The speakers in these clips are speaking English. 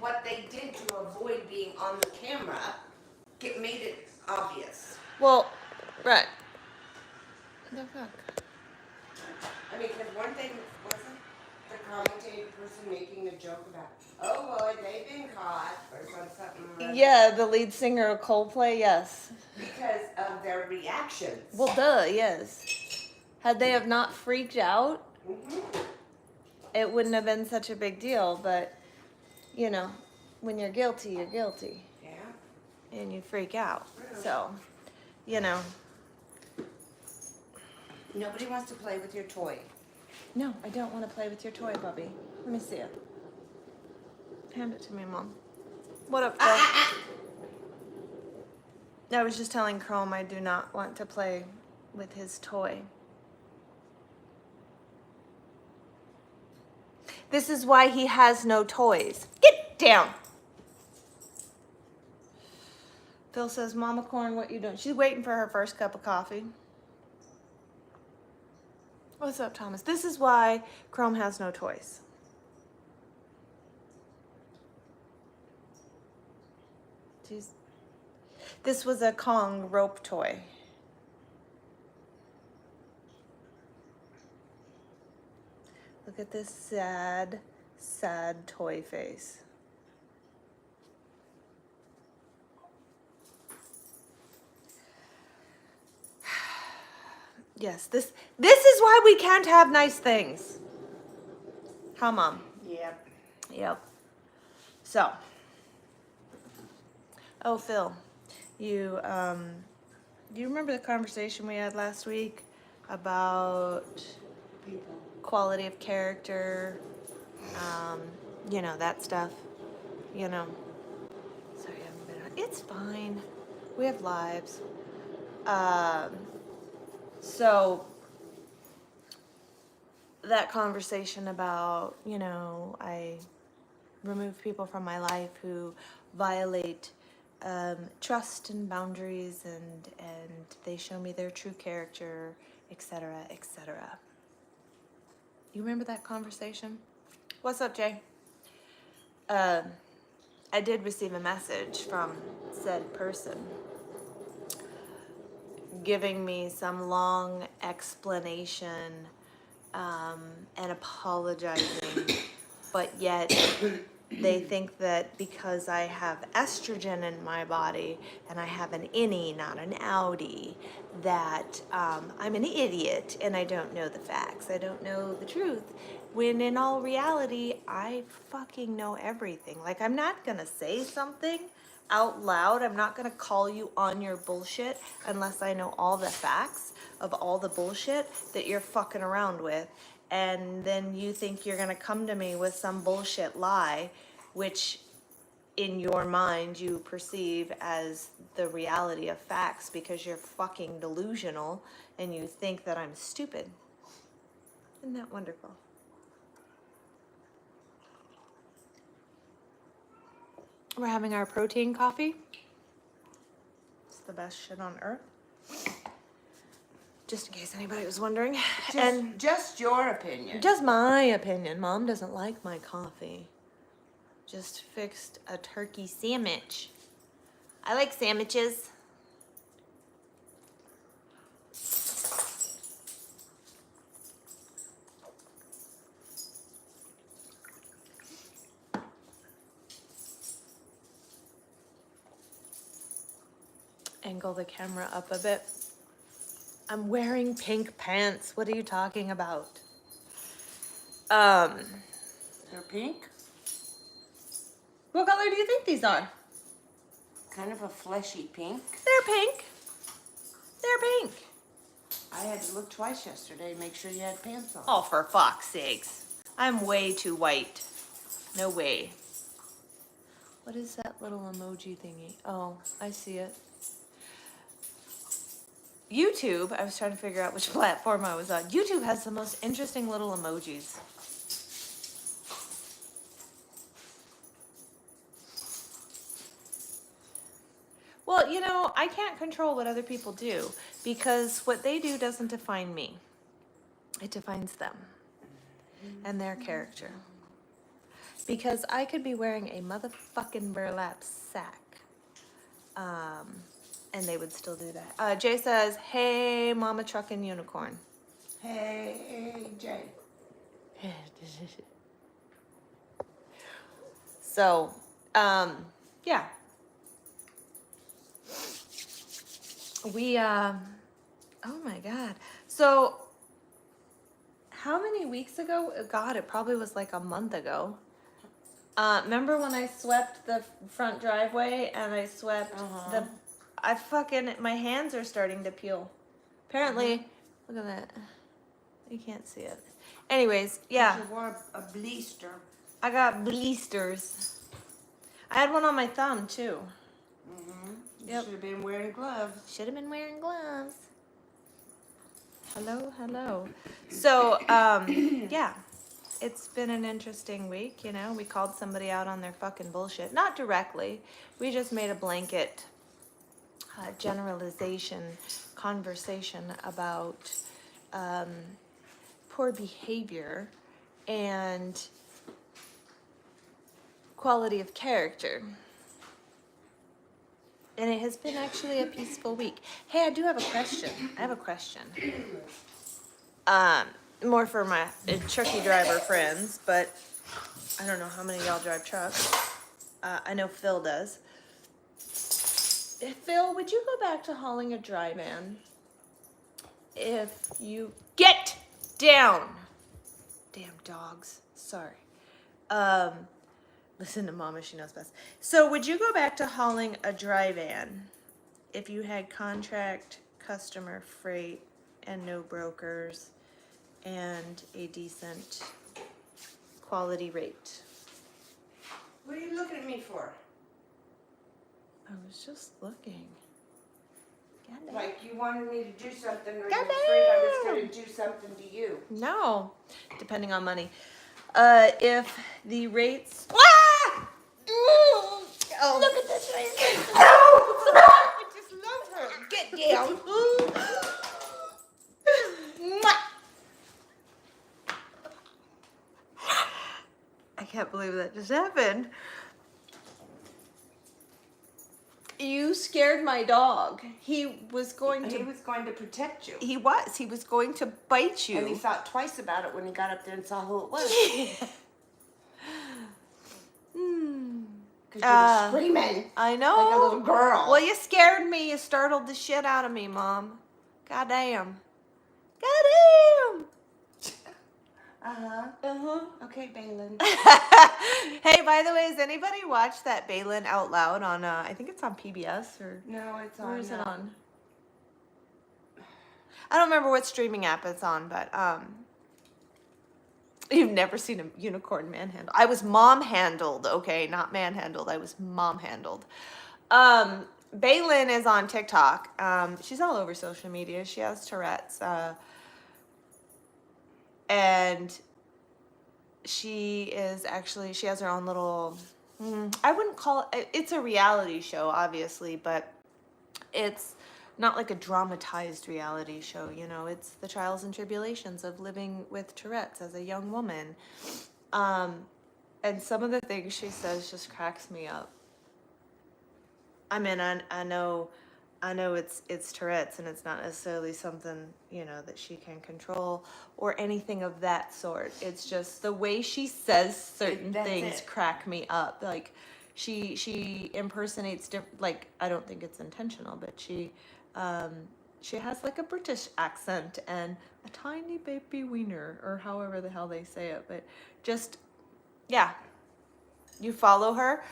what they did to avoid being on the camera made it obvious. Well, right. What the fuck? I mean, because one thing wasn't the commentator person making the joke about, oh boy, they've been caught, or something. Yeah, the lead singer of Coldplay, yes. Because of their reactions. Well, duh, yes. Had they have not freaked out, it wouldn't have been such a big deal. But, you know, when you're guilty, you're guilty. Yeah. And you freak out. Really? So, you know. Nobody wants to play with your toy. No, I don't want to play with your toy, Bubby. Let me see it. Hand it to me, Mom. What up, Phil? I was just telling Chrome I do not want to play with his toy. This is why he has no toys. Get down. Phil says, Mama Corn, what you doing? She's waiting for her first cup of coffee. What's up, Thomas? This is why Chrome has no toys. Jeez. This was a Kong rope toy. Look at this sad, sad toy face. Yes, this is why we can't have nice things. Huh, Mom? Yep. Yep. So, oh, Phil, you remember the conversation we had last week about quality of character, you know, that stuff, you know. Sorry, I haven't been on. It's fine. We have lives. So that conversation about, you know, I remove people from my life who violate trust and boundaries, and they show me their true character, etc., etc. You remember that conversation? What's up, Jay? I did receive a message from said person giving me some long explanation and apologizing, but yet they think that because I have estrogen in my body and I have an innie, not an outie, that I'm an idiot and I don't know the facts. I don't know the truth. When in all reality, I fucking know everything. Like, I'm not gonna say something out loud. I'm not gonna call you on your bullshit unless I know all the facts of all the bullshit that you're fucking around with. And then you think you're gonna come to me with some bullshit lie, which in your mind you perceive as the reality of facts because you're fucking delusional and you think that I'm stupid. Isn't that wonderful? We're having our protein coffee. It's the best shit on earth. Just in case anybody was wondering. Just your opinion. Just my opinion. Mom doesn't like my coffee. Just fixed a turkey sandwich. I like sandwiches. Angle the camera up a bit. I'm wearing pink pants. What are you talking about? They're pink? What color do you think these are? Kind of a fleshy pink. They're pink. They're pink. I had to look twice yesterday to make sure you had pants on. Oh, for fuck's sakes. I'm way too white. No way. What is that little emoji thingy? Oh, I see it. YouTube, I was trying to figure out which platform I was on. YouTube has the most interesting little emojis. Well, you know, I can't control what other people do because what they do doesn't define me. It defines them and their character. because I could be wearing a motherfucking burlap sack. And they would still do that. Jay says, hey, mama truckin' unicorn. Hey, Jay. So, yeah. We, oh my God. So, how many weeks ago? God, it probably was like a month ago. Remember when I swept the front driveway and I swept my hands are starting to peel. Apparently, look at that. You can't see it. Anyways, yeah. You want a blister. I got blisters. I had one on my thumb too. You should have been wearing gloves. Should have been wearing gloves. Hello. So, yeah. It's been an interesting week, you know. We called somebody out on their fucking bullshit. Not directly. We just made a blanket generalization conversation about poor behavior and quality of character. And it has been actually a peaceful week. Hey, I do have a question. More for my trucky driver friends, but I don't know how many of y'all drive trucks. I know Phil does. Phil, would you go back to hauling a dry van? If you get down. Damn dogs. Sorry. Listen to Mama, she knows best. So would you go back to hauling a dry van if you had contract customer freight and no brokers and a decent quality rate? What are you looking at me for? I was just looking. Goddamn. Like you wanted me to do something, or you were Goddamn. afraid I was going to do something to you. No, depending on money. If the rates... Ah! Oh. Look at this face. I just love her. Get down. I can't believe that just happened. You scared my dog. He was going to protect you. He was going to bite you. And he thought twice about it when he got up there and saw who it was. Because you were screaming. I know. Like a little girl. Well, you scared me. You startled the shit out of me, Mom. Goddamn. Okay, Balin. Hey, by the way, has anybody watched that Balin Out Loud on, I think it's on PBS or... No, it's on. Where is it on? I don't remember what streaming app it's on, but, you've never seen a unicorn manhandled. I was mom-handled, okay? Not manhandled. I was mom-handled. Balin is on TikTok. She's all over social media. She has Tourette's. And she has her own little, I wouldn't call it, it's a reality show, obviously, but it's not like a dramatized reality show, you know, it's the trials and tribulations of living with Tourette's as a young woman. And some of the things she says just cracks me up. I mean, I know it's Tourette's and it's not necessarily something, you know, that she can control or anything of that sort. It's just the way she says certain things crack me up. Like she impersonates like, I don't think it's intentional, but she has like a British accent and a tiny baby wiener or however the hell they say it. But just, yeah, you follow her.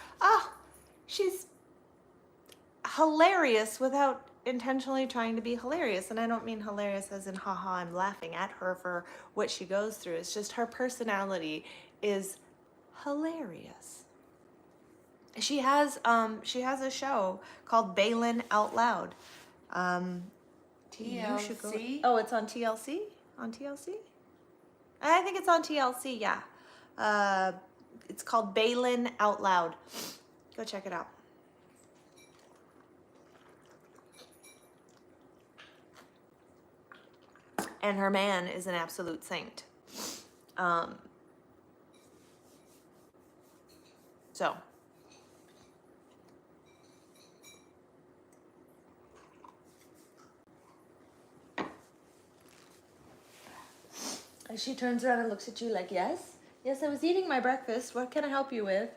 She's hilarious without intentionally trying to be hilarious. And I don't mean hilarious as in haha, I'm laughing at her for what she goes through. It's just her personality is hilarious. She has a show called Balin Out Loud. TLC? You should go. Oh, it's on TLC? On TLC? I think it's on TLC, yeah. It's called Balin Out Loud. Go check it out. And her man is an absolute saint. So. And she turns around and looks at you like, yes? Yes, I was eating my breakfast. What can I help you with?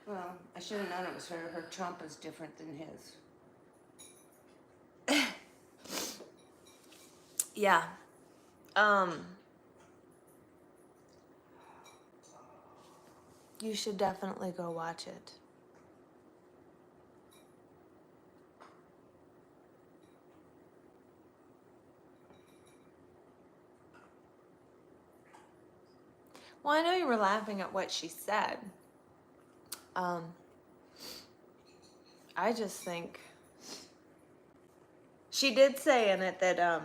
Well, I should have known it was her. Her chomp is different than his. Yeah. You should definitely go watch it. Well, I know you were laughing at what she said. I just think she did say in it that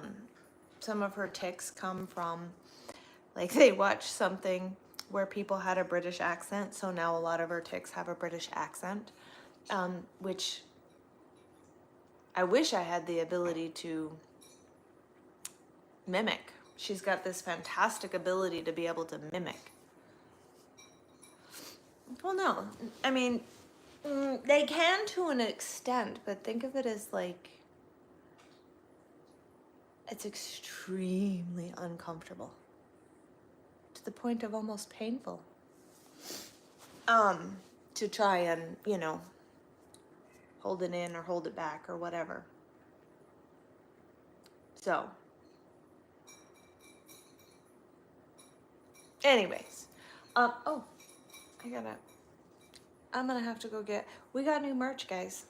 some of her tics come from, like, they watched something where people had a British accent, so now a lot of her tics have a British accent, which I wish I had the ability to mimic. She's got this fantastic ability to be able to mimic. Well, no, I mean, they can to an extent, but think of it as like, it's extremely uncomfortable to the point of almost painful. To try and, you know, hold it in or hold it back or whatever. So, anyways, oh, I'm gonna have to go we got new merch, guys.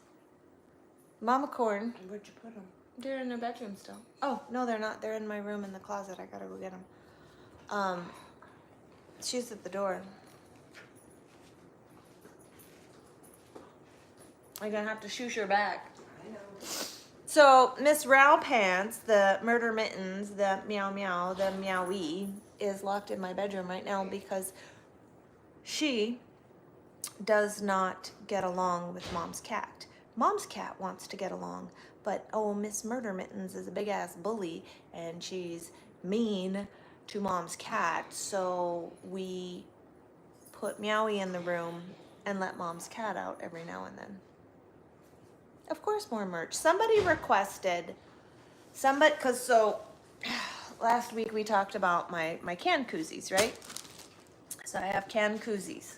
Mama Corn. Where'd you put them? They're in their bedroom still. Oh, no, they're not. They're in my room in the closet. I gotta go get them. She's at the door. I'm gonna have to shoosh her back. I know. So, Miss Row Pants, the Murder Mittens, the Meow Meow, the Meowie, is locked in my bedroom right now because she does not get along with Mom's cat. Mom's cat wants to get along, but Miss Murder Mittens is a big ass bully and she's mean to Mom's cat, so we put Meowie in the room and let Mom's cat out every now and then. Of course, more merch. Somebody requested, because so last week we talked about my can koozies, right? So I have can koozies.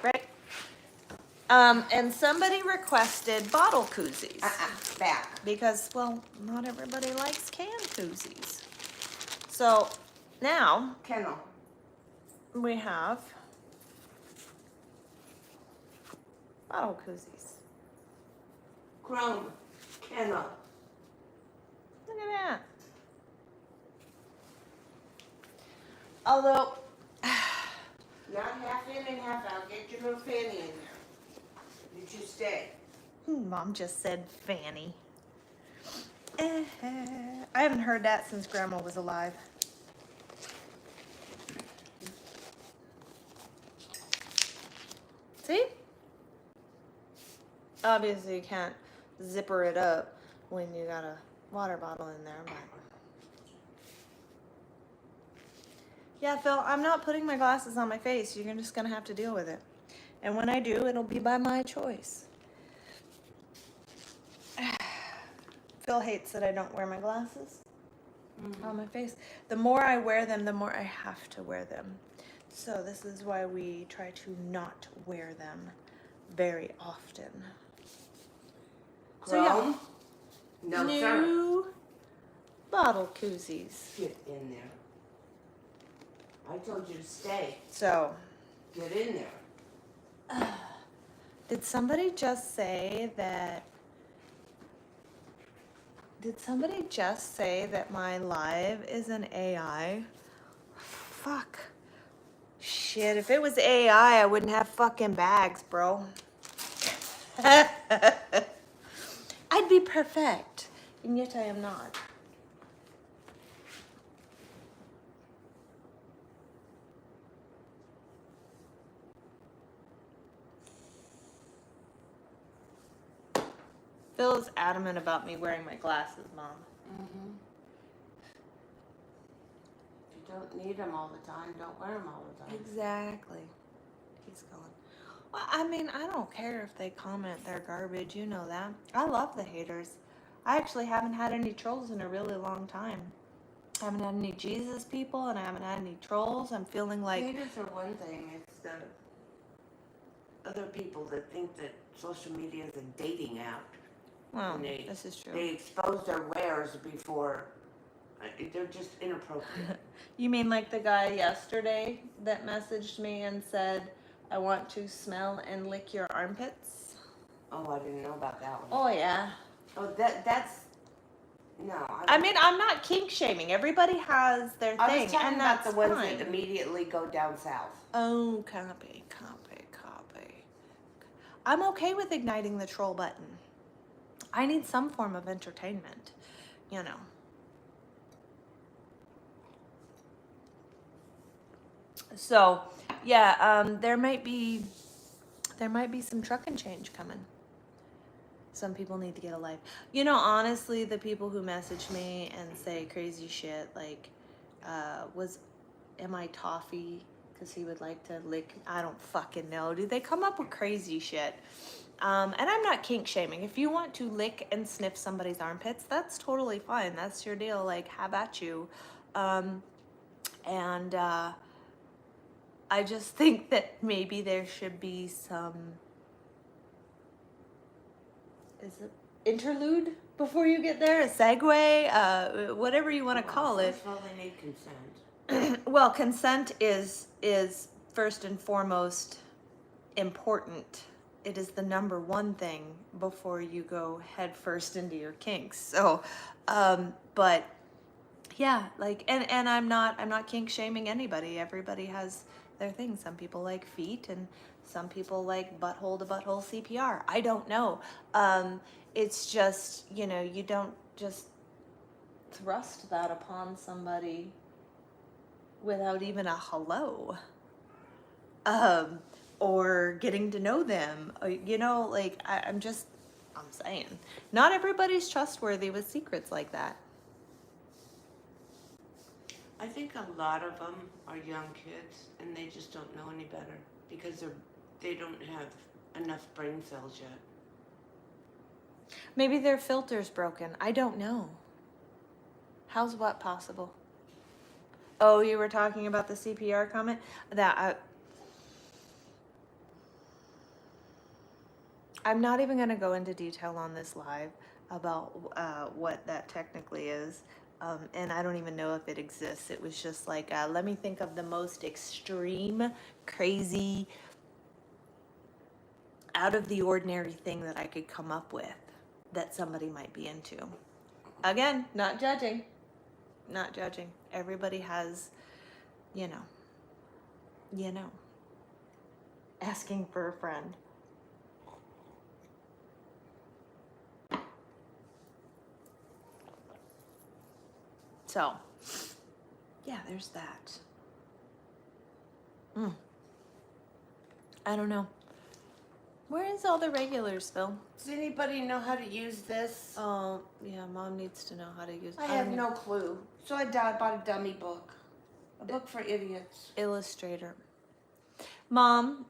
Right? And somebody requested bottle koozies. Back. Because, well, not everybody likes can koozies. So now Kennel. we have bottle koozies. Chrome. Kennel. Look at that. Although, Not half in and half out. Get your little fanny in there. You two stay. Mom just said Fanny. I haven't heard that since Grandma was alive. See? Obviously you can't zipper it up when you got a water bottle in there, but... Yeah, Phil, I'm not putting my glasses on my face. You're just gonna have to deal with it. And when I do, it'll be by my choice. Phil hates that I don't wear my glasses on my face. The more I wear them, the more I have to wear them. So this is why we try to not wear them very often. Chrome? So yeah, No, new sir. bottle koozies. Get in there. I told you to stay. So, Get in there. did somebody just say that? Did somebody just say that my live is an AI? Fuck. Shit, if it was AI, I wouldn't have fucking bags, bro. I'd be perfect, and yet I am not. Phil is adamant about me wearing my glasses, Mom. Mm-hmm. If you don't need them all the time. Don't wear them all the time. Exactly. He's going. Well, I mean, I don't care if they comment they're garbage. You know that. I love the haters. I actually haven't had any trolls in a really long time. I haven't had any Jesus people, and I haven't had any trolls. I'm feeling like Haters are one thing. It's the other people that think that social media is a dating app. well, And they, this is true. They expose their wares before. They're just inappropriate. You mean like the guy yesterday that messaged me and said, "I want to smell and lick your armpits"? Oh, I didn't know about that one. Oh yeah. Oh, that's no. I mean, I'm not kink shaming. Everybody has their I thing, was talking and about that's the ones fine. that immediately go down south. Oh, copy. I'm okay with igniting the troll button. I need some form of entertainment, you know. So, yeah, there might be some truck and change coming. Some people need to get a life. You know, honestly, the people who message me and say crazy shit like, am I toffee? Because he would like to lick. I don't fucking know, dude. They come up with crazy shit. And I'm not kink shaming. If you want to lick and sniff somebody's armpits, that's totally fine. That's your deal. Like, have at you. I just think that maybe there should be some, is it interlude before you get there? A segue? Whatever you want to call it. First of all, they need consent. Well, consent is first and foremost important. It is the number one thing before you go head first into your kinks. So, but yeah, like, and I'm not kink shaming anybody. Everybody has their thing. Some people like feet, and some people like butthole to butthole CPR. I don't know. It's just, you know, you don't just thrust that upon somebody without even a hello, or getting to know them. You know, like, I'm saying, not everybody's trustworthy with secrets like that. I think a lot of them are young kids, and they just don't know any better because they don't have enough brain cells yet. Maybe their filter's broken. I don't know. How's what possible? Oh, you were talking about the CPR comment? I'm not even going to go into detail on this live about what that technically is. And I don't even know if it exists. It was just like, let me think of the most extreme, crazy, out of the ordinary thing that I could come up with that somebody might be into. Again, not judging. Not judging. Everybody has, you know, asking for a friend. So, yeah, there's that. I don't know. Where is all the regulars, Phil? Does anybody know how to use this? Oh, yeah, Mom needs to know how to use it. I have no clue. So I bought a dummy book. A book for idiots. Illustrator. Mom,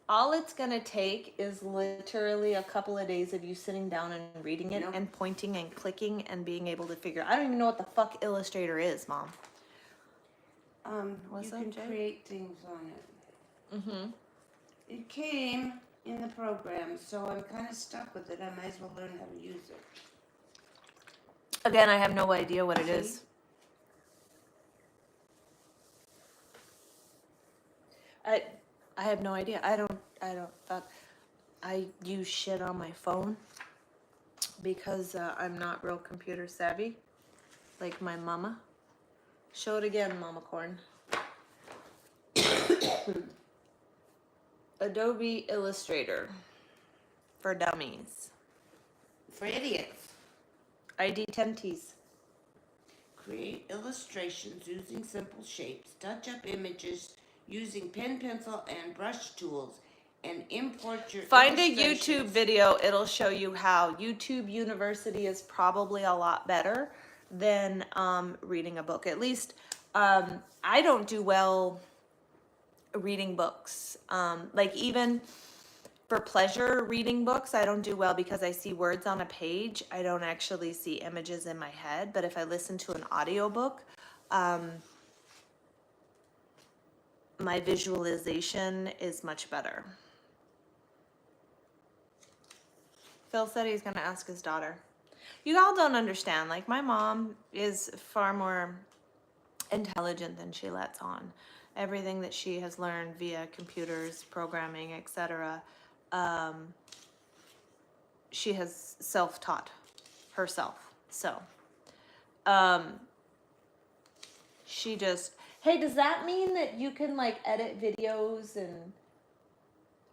all it's going to take is literally a couple of days of you sitting down and reading it and pointing and clicking and being able to figure. I don't even know what the fuck Illustrator is, Mom. What's you up, can Jay? create things on it. Mm-hmm. It came in the program, so I'm kind of stuck with it. I might as well learn how to use it. Again, I have no idea what it is. I have no idea. I don't I use shit on my phone because I'm not real computer savvy like my mama. Show it again, Mama Corn. Adobe Illustrator for dummies. For idiots. ID 10Ts. Create illustrations using simple shapes. Touch up images using pen, pencil, and brush tools. And import your Find a illustrations. YouTube video. It'll show you how. YouTube University is probably a lot better than reading a book. At least I don't do well reading books. Like even for pleasure reading books, I don't do well because I see words on a page. I don't actually see images in my head. But if I listen to an audiobook, my visualization is much better. Phil said he's going to ask his daughter. You all don't understand. Like, my mom is far more intelligent than she lets on. Everything that she has learned via computers, programming, etc., she has self-taught herself. So, she just, hey, does that mean that you can, like, edit videos and...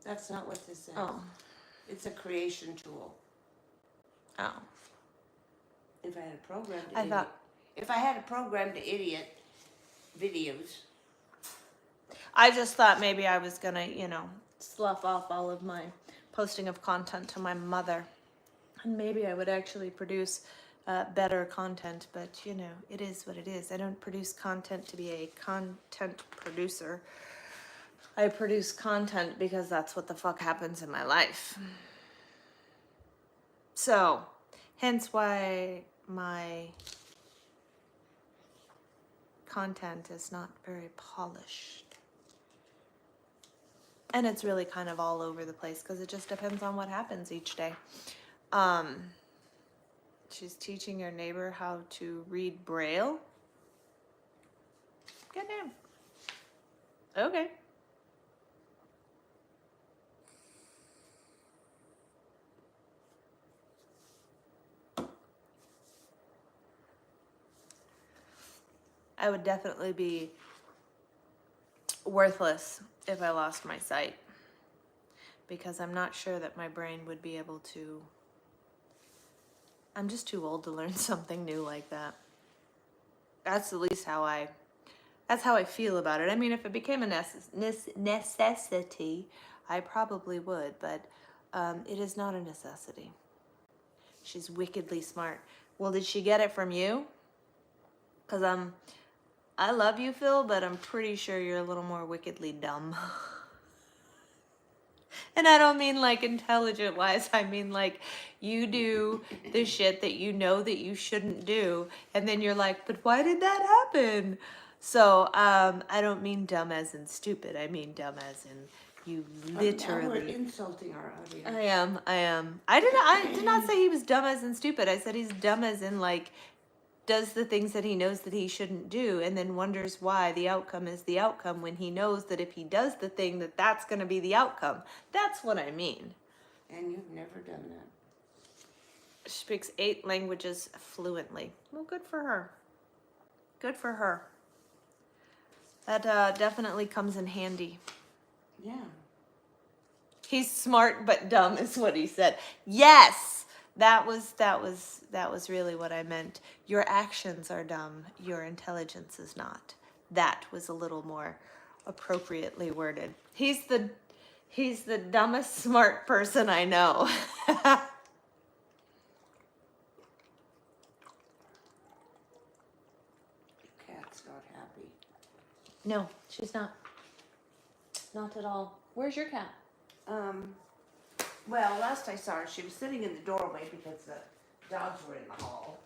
That's not what this says. Oh. It's a creation tool. Oh. If I had a program to I edit. thought... If I had a program to edit videos. I just thought maybe I was gonna, slough off all of my posting of content to my mother. And maybe I would actually produce better content, but it is what it is. I don't produce content to be a content producer. I produce content because that's what the fuck happens in my life. So, hence why my content is not very polished. And it's really kind of all over the place because it just depends on what happens each day. She's teaching your neighbor how to read Braille. Good name. Okay. I would definitely be worthless if I lost my sight, because I'm not sure that my brain would be able to. I'm just too old to learn something new like that. That's at least that's how I feel about it. I mean, if it became a necessity, I probably would, but it is not a necessity. She's wickedly smart. Well, did she get it from you? Because I love you, Phil, but I'm pretty sure you're a little more wickedly dumb. And I don't mean like intelligent wise. I mean like you do the shit that you know that you shouldn't do. And then you're like, but why did that happen? So I don't mean dumb as in stupid. I mean dumb as in you literally. Now we're insulting our audience. I am. I did not say he was dumb as in stupid. I said he's dumb as in like does the things that he knows that he shouldn't do and then wonders why the outcome is the outcome when he knows that if he does the thing that's going to be the outcome. That's what I mean. And you've never done that. She speaks 8 languages fluently. Well, good for her. Good for her. That definitely comes in handy. Yeah. He's smart but dumb is what he said. Yes! That was really what I meant. Your actions are dumb. Your intelligence is not. That was a little more appropriately worded. He's the dumbest smart person I know. Cat's not happy. No, she's not. Not at all. Where's your cat? Well, last I saw her, she was sitting in the doorway because the dogs were in the hall.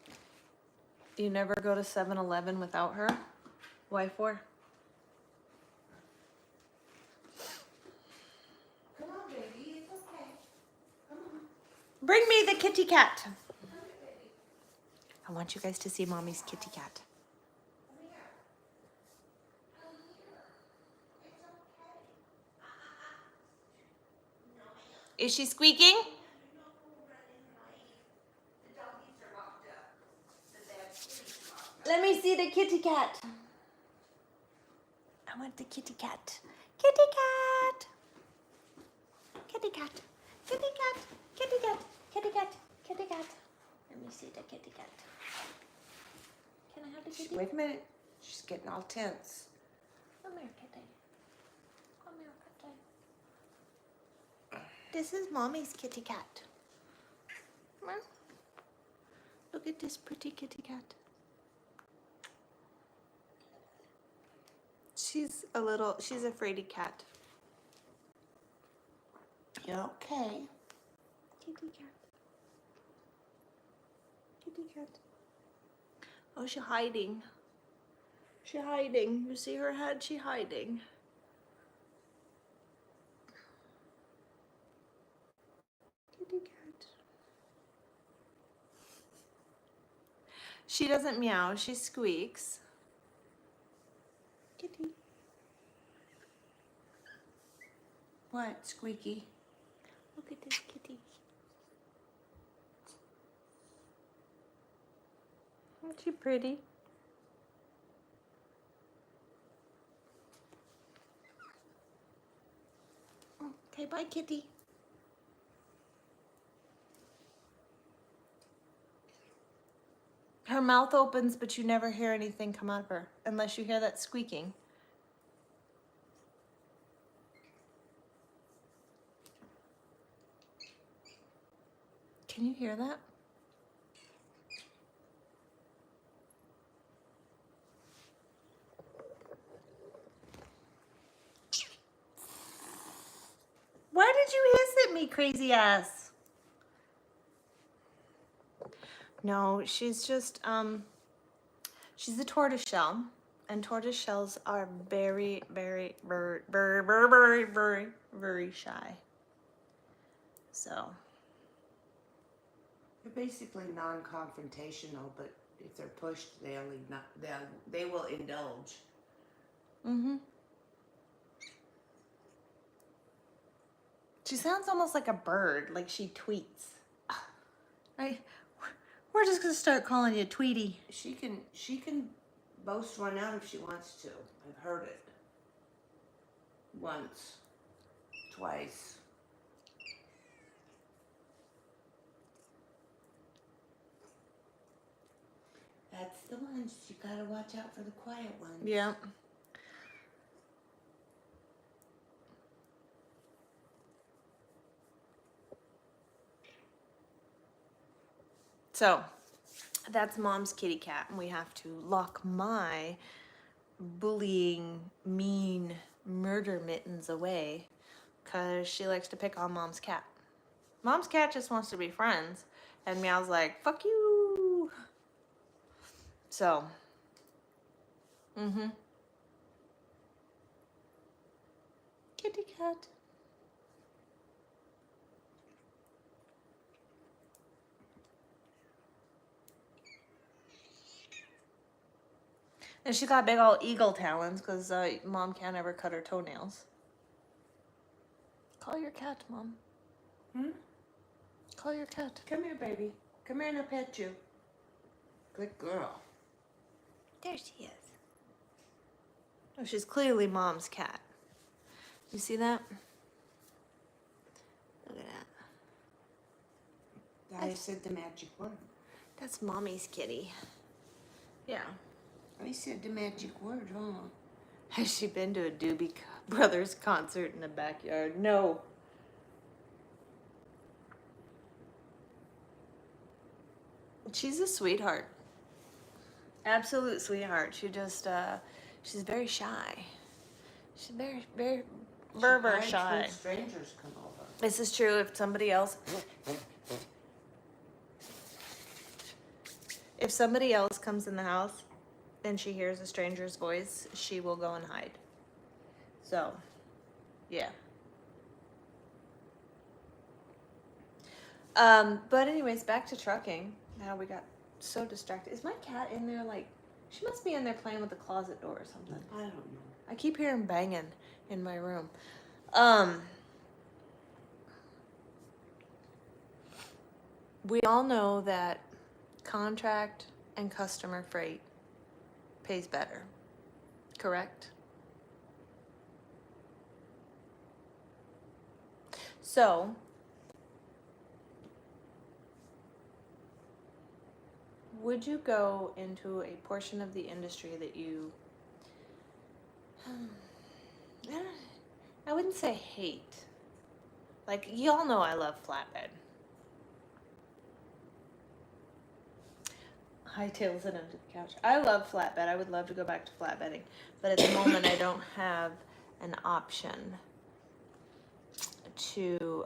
You never go to 7-Eleven without her? Why for? Come on, baby, it's okay. Come on. Bring me the kitty cat. Come here, baby. I want you guys to see Mommy's kitty cat. Come here. Come here. It's okay. Is she squeaking? Let me see the kitty cat. I want the kitty cat. Kitty cat. Kitty cat. Kitty cat. Kitty cat. Kitty cat. Kitty cat. Let me see the kitty cat. Can I have the kitty? Wait a minute. She's getting all tense. Come here, kitty. Come here, kitty. This is Mommy's kitty cat. Come on. Look at this pretty kitty cat. She's a fraidy cat. Okay. Kitty cat. Kitty cat. Oh, she's hiding. She's hiding. You see her head? She's hiding. Kitty cat. She doesn't meow. She squeaks. Kitty. What, Squeaky? Look at this kitty. Isn't she pretty? Okay, bye, kitty. Her mouth opens, but you never hear anything come out of her, unless you hear that squeaking. Can you hear that? Why did you hiss at me, crazy ass? No, she's just, she's a tortoiseshell, and tortoiseshells are very, very, very, very, very, very, very, very shy. So. They're basically non-confrontational, but if they're pushed, they will indulge. Mm-hmm. She sounds almost like a bird, like she tweets. Right? We're just gonna start calling you Tweety. She can boast one out if she wants to. I've heard it. Once. Twice. That's the ones. You gotta watch out for the quiet ones. Yeah. So, that's Mom's kitty cat, and we have to lock my bullying, mean, murder mittens away, because she likes to pick on Mom's cat. Mom's cat just wants to be friends, and Meow's like, fuck you. So, kitty cat. And she got big old eagle talons because Mom can't ever cut her toenails. Call your cat, Mom. Call your cat. Come here, baby. Come here and I'll pet you. Good girl. There she is. Oh, she's clearly Mom's cat. You see that? Look at that. I said the magic word. That's Mommy's kitty. Yeah. I said the magic word, huh? Has she been to a Doobie Brothers concert in the backyard? No. She's a sweetheart. Absolute sweetheart. She just, she's very shy. She's very, very, very shy. When strangers come over. This is true. If somebody else comes in the house and she hears a stranger's voice, she will go and hide. So, yeah. But anyways, back to trucking. Now we got so distracted. Is my cat in there? Like, she must be in there playing with the closet door or something. I don't know. I keep hearing banging in my room. We all know that contract and customer freight pays better, correct? So, would you go into a portion of the industry that you, I wouldn't say hate. Like, y'all know I love flatbed. hightails it into the couch. I love flatbed. I would love to go back to flatbedding, but at the moment I don't have an option to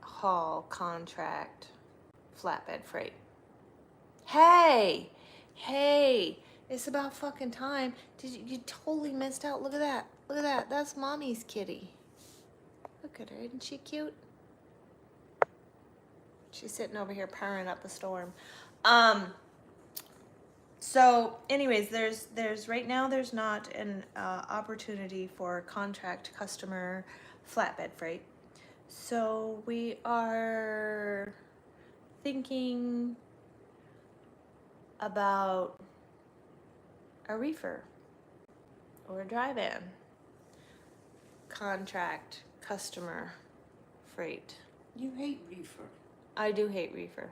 haul contract flatbed freight. Hey, it's about fucking time. You totally missed out. Look at that. Look at that. That's mommy's kitty. Look at her. Isn't she cute? She's sitting over here purring up a storm. So anyways, there's right now there's not an opportunity for contract customer flatbed freight. So we are thinking about a reefer or a dry van contract customer freight. You hate reefer. I do hate reefer.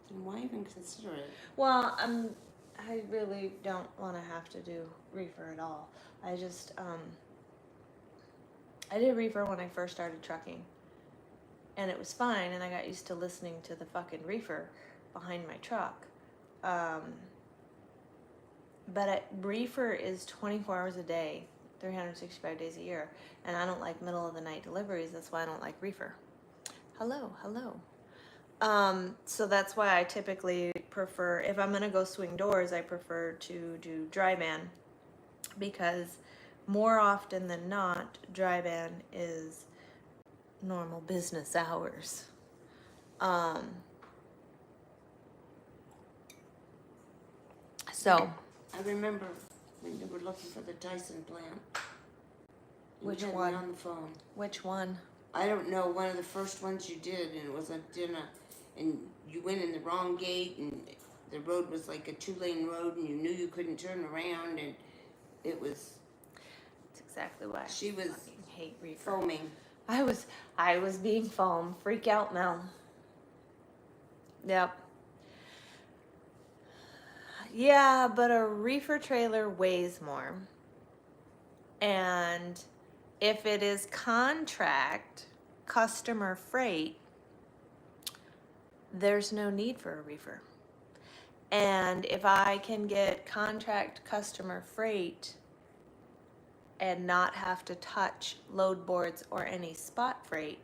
Then why even consider it? Well, I really don't want to have to do reefer at all. I just I did reefer when I first started trucking, and it was fine, and I got used to listening to the fucking reefer behind my truck. But reefer is 24 hours a day, 365 days a year, and I don't like middle of the night deliveries. That's why I don't like reefer. Hello. So that's why I typically prefer, if I'm gonna go swing doors, I prefer to do dry van, because more often than not, dry van is normal business hours. So I remember when you were looking for the Tyson plant. You Which had me one? on the phone. which one? I don't know, one of the first ones you did, and it was a dinner, and you went in the wrong gate, and the road was like a 2-lane road, and you knew you couldn't turn around, and it was That's exactly why She I was fucking hate reefer. foaming. I was being foam. Freak out, Mel. Yep. Yeah, but a reefer trailer weighs more. And if it is contract customer freight, there's no need for a reefer. And if I can get contract customer freight and not have to touch load boards or any spot freight,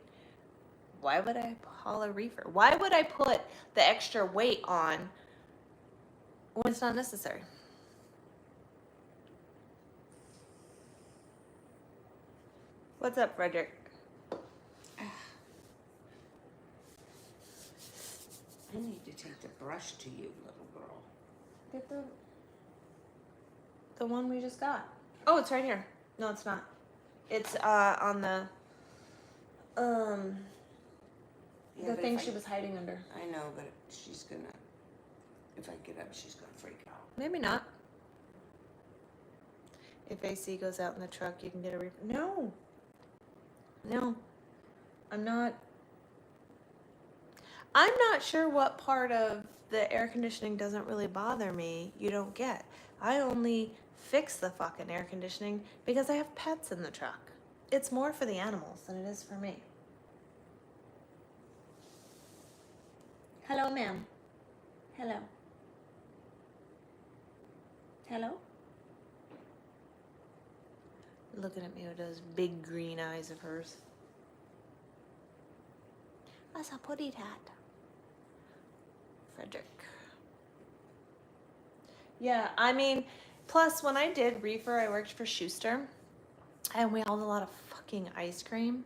why would I haul a reefer? Why would I put the extra weight on when it's not necessary? What's up, Frederick? I need to take the brush to you, little girl. Get the one we just got. Oh, it's right here. No, it's not. It's on the Yeah, the but thing if she was hiding under. I know, but she's gonna, if I get up, she's gonna freak out. Maybe not. If AC goes out in the truck, you can get a reefer. No, I'm not sure what part of the air conditioning doesn't really bother me you don't get. I only fix the fucking air conditioning because I have pets in the truck. It's more for the animals than it is for me. Hello, ma'am. Hello. Looking at me with those big green eyes of hers. That's a putty tat. Frederick. Yeah, I mean, plus when I did reefer, I worked for Schuster, and we hauled a lot of fucking ice cream,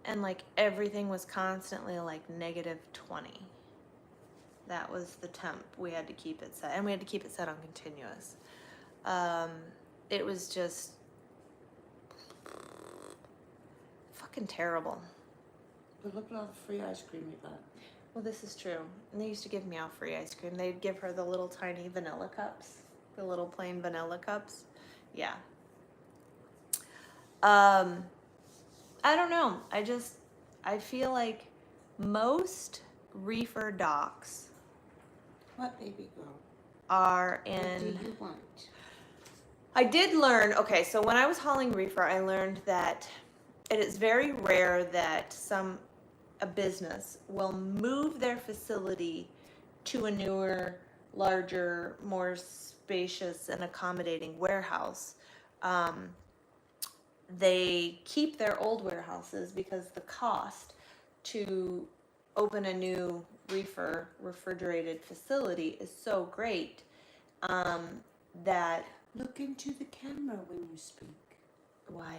and like everything was constantly like -20. That was the temp. We had to keep it set, and we had to keep it set on continuous. It was just fucking terrible. But look at all the free ice cream you got. Well, this is true. And they used to give me out free ice cream. They'd give her the little tiny vanilla cups, the little plain vanilla cups. Yeah. I don't know. I feel like most reefer docks What, baby girl? are What in. do you want? I did learn, okay, so when I was hauling reefer, I learned that it is very rare that some a business will move their facility to a newer, larger, more spacious and accommodating warehouse, they keep their old warehouses because the cost to open a new refrigerated facility is so great, that Look into the camera when you speak. why?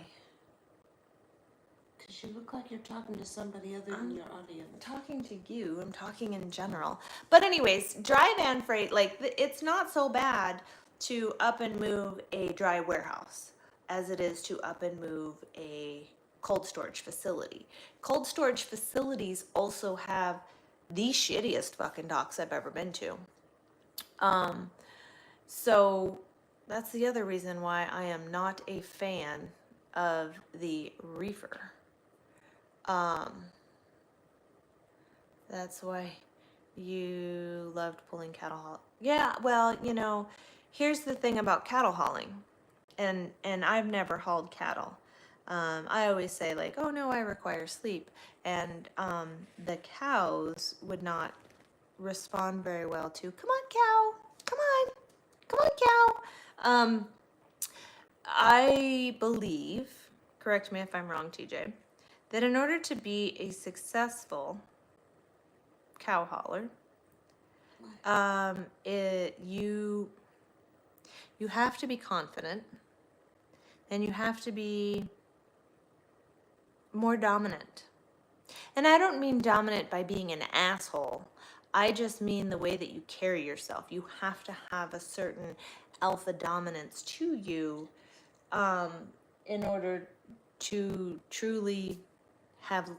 Because you look like you're talking to somebody other than your audience. I'm talking to you. I'm talking in general. But anyways, dry van freight, like it's not so bad to up and move a dry warehouse as it is to up and move a cold storage facility. Cold storage facilities also have the shittiest fucking docks I've ever been to. So that's the other reason why I am not a fan of the reefer. That's why you loved pulling cattle haul. Yeah, well, here's the thing about cattle hauling, and I've never hauled cattle. I always say like, oh no, I require sleep, and the cows would not respond very well to, come on, cow, come on, cow. I believe, correct me if I'm wrong, TJ, that in order to be a successful cow hauler, you have to be confident, and you have to be more dominant. And I don't mean dominant by being an asshole. I just mean the way that you carry yourself. You have to have a certain alpha dominance to you, in order to truly have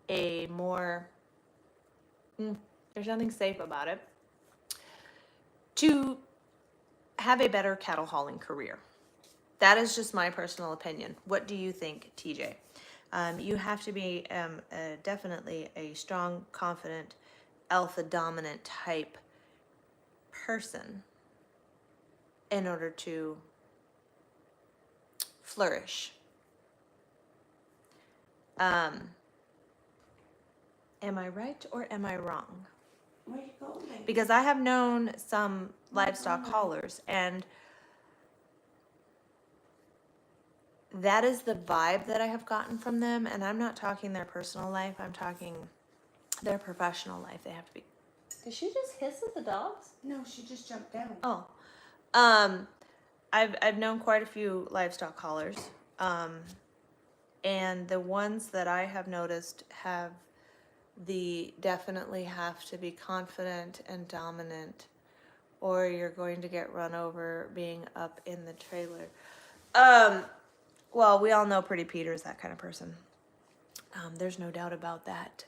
a more, there's nothing safe about it, to have a better cattle hauling career. That is just my personal opinion. What do you think, TJ? You have to be definitely a strong, confident, alpha dominant type person in order to flourish. Am I right or am I wrong? Where you going? Because I have known some livestock haulers, and that is the vibe that I have gotten from them. And I'm not talking their personal life, I'm talking their professional life. They have to be. Did she just hiss at the dogs? No, she just jumped down. Oh. I've known quite a few livestock haulers. And the ones that I have noticed have definitely have to be confident and dominant, or you're going to get run over being up in the trailer. Well, we all know Pretty Peter is that kind of person. There's no doubt about that.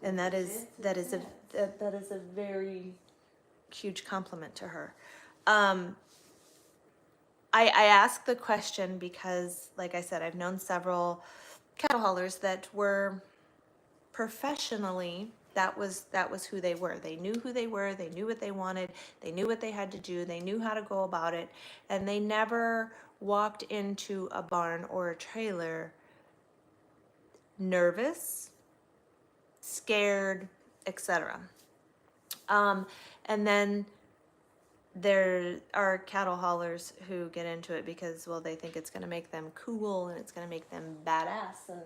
And that is a very huge compliment to her. I ask the question because, like I said, I've known several cattle haulers that were professionally, that was who they were. They knew who they were, they knew what they wanted, they knew what they had to do, they knew how to go about it, and they never walked into a barn or a trailer nervous, scared, etc. And then there are cattle haulers who get into it because, well, they think it's going to make them cool and it's going to make them badass and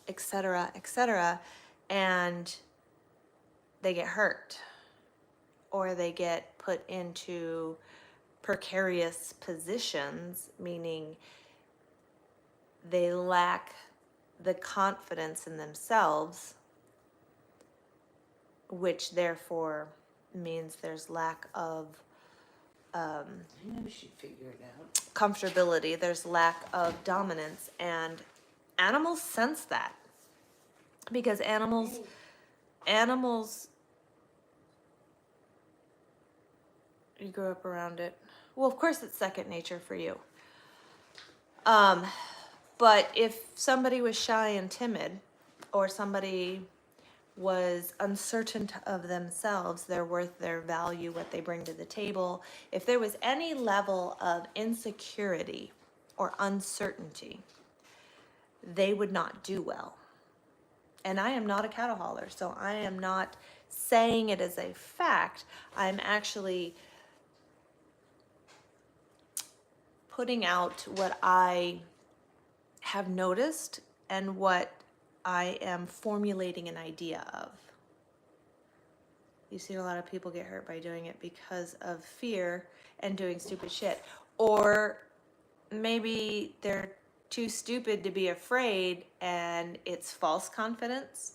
etc., etc., and they get hurt, or they get put into precarious positions, meaning they lack the confidence in themselves, which therefore means there's lack of I know she'd figure it out. comfortability, there's lack of dominance, and animals sense that, because animals you grew up around it. Well, of course it's second nature for you. But if somebody was shy and timid, or somebody was uncertain of themselves, their worth, their value, what they bring to the table, if there was any level of insecurity or uncertainty, they would not do well. And I am not a cattle hauler, so I am not saying it as a fact. I'm actually putting out what I have noticed and what I am formulating an idea of. You see a lot of people get hurt by doing it because of fear and doing stupid shit. Or maybe they're too stupid to be afraid and it's false confidence.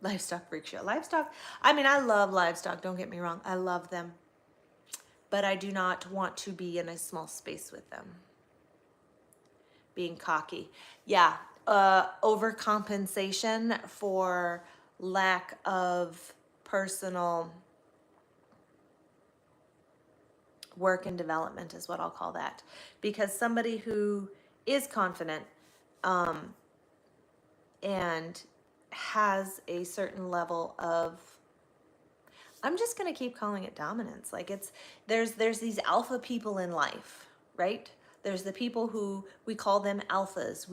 Livestock freak show. Livestock, I mean, I love livestock, don't get me wrong. I love them. But I do not want to be in a small space with them. Being cocky. Yeah, overcompensation for lack of personal work and development is what I'll call that. Because somebody who is confident and has a certain level of, I'm just going to keep calling it dominance. Like there's these alpha people in life, right? There's the people who we call them alphas.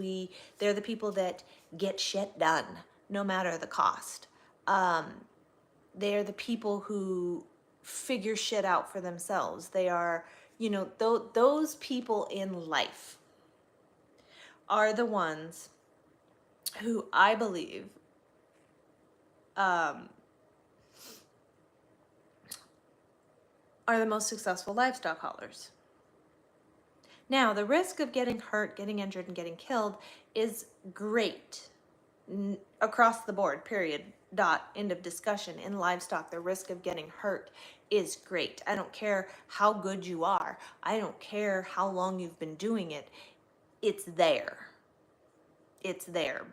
They're the people that get shit done no matter the cost. They're the people who figure shit out for themselves. They are, those people in life are the ones who I believe are the most successful livestock haulers. Now, the risk of getting hurt, getting injured, and getting killed is great across the board, period, dot, end of discussion. In livestock, the risk of getting hurt is great. I don't care how good you are. I don't care how long you've been doing it. It's there. It's there.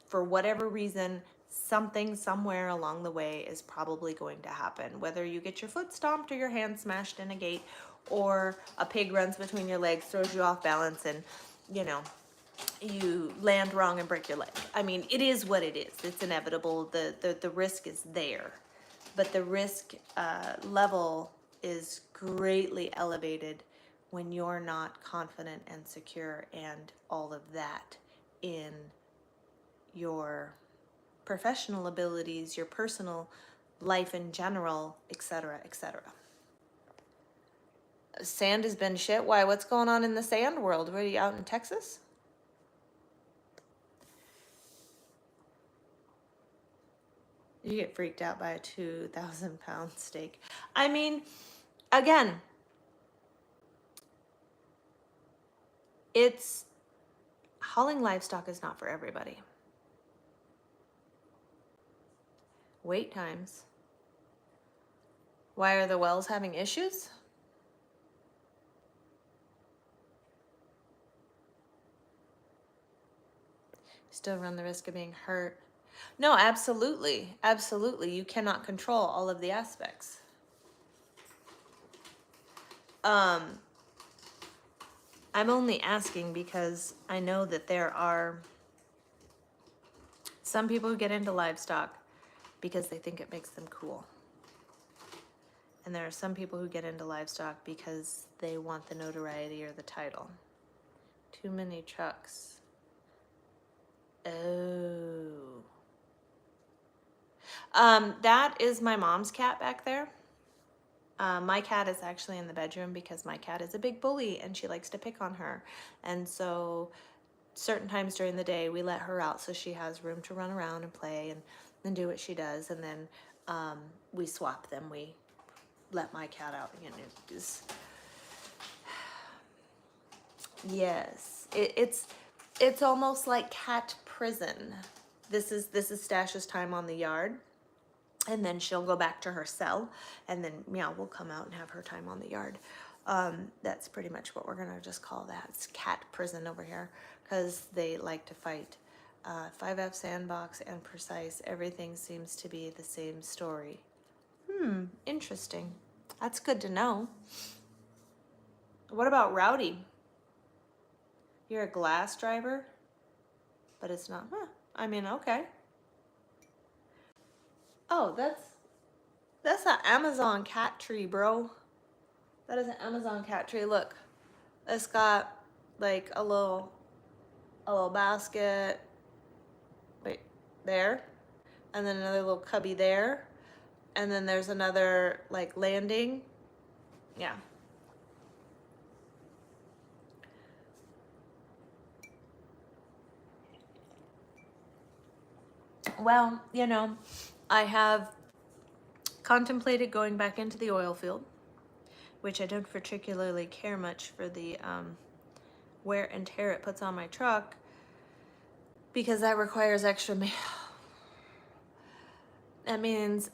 For whatever reason, something somewhere along the way is probably going to happen. Whether you get your foot stomped or your hand smashed in a gate, or a pig runs between your legs, throws you off balance, and you land wrong and break your leg. I mean, it is what it is. It's inevitable. The risk is there, but the risk level is greatly elevated when you're not confident and secure and all of that in your professional abilities, your personal life in general, etc., etc. Sand has been shit. Why? What's going on in the sand world? Were you out in Texas? You get freaked out by a 2,000-pound steak. I mean, again, hauling livestock is not for everybody. Wait times. Why are the wells having issues? Still run the risk of being hurt. No, absolutely. Absolutely. You cannot control all of the aspects. I'm only asking because I know that there are some people who get into livestock because they think it makes them cool. And there are some people who get into livestock because they want the notoriety or the title. Too many trucks. Oh. That is my mom's cat back there. My cat is actually in the bedroom because my cat is a big bully and she likes to pick on her. And so certain times during the day we let her out so she has room to run around and play and do what she does. And then we swap them. We let my cat out. Yes, it's almost like cat prison. This is Stash's time on the yard, and then she'll go back to her cell, and then Meow will come out and have her time on the yard. That's pretty much what we're gonna just call that. It's cat prison over here because they like to fight. 5F Sandbox and Precise, everything seems to be the same story. Interesting. That's good to know. What about Rowdy? You're a glass driver, but it's not. I mean, okay. Oh, that's an Amazon cat tree, bro. That is an Amazon cat tree. Look, It's got like a little basket right there, and then another little cubby there, and then there's another like landing. Yeah. Well, I have contemplated going back into the oil field, which I don't particularly care much for the wear and tear it puts on my truck, because that requires extra that means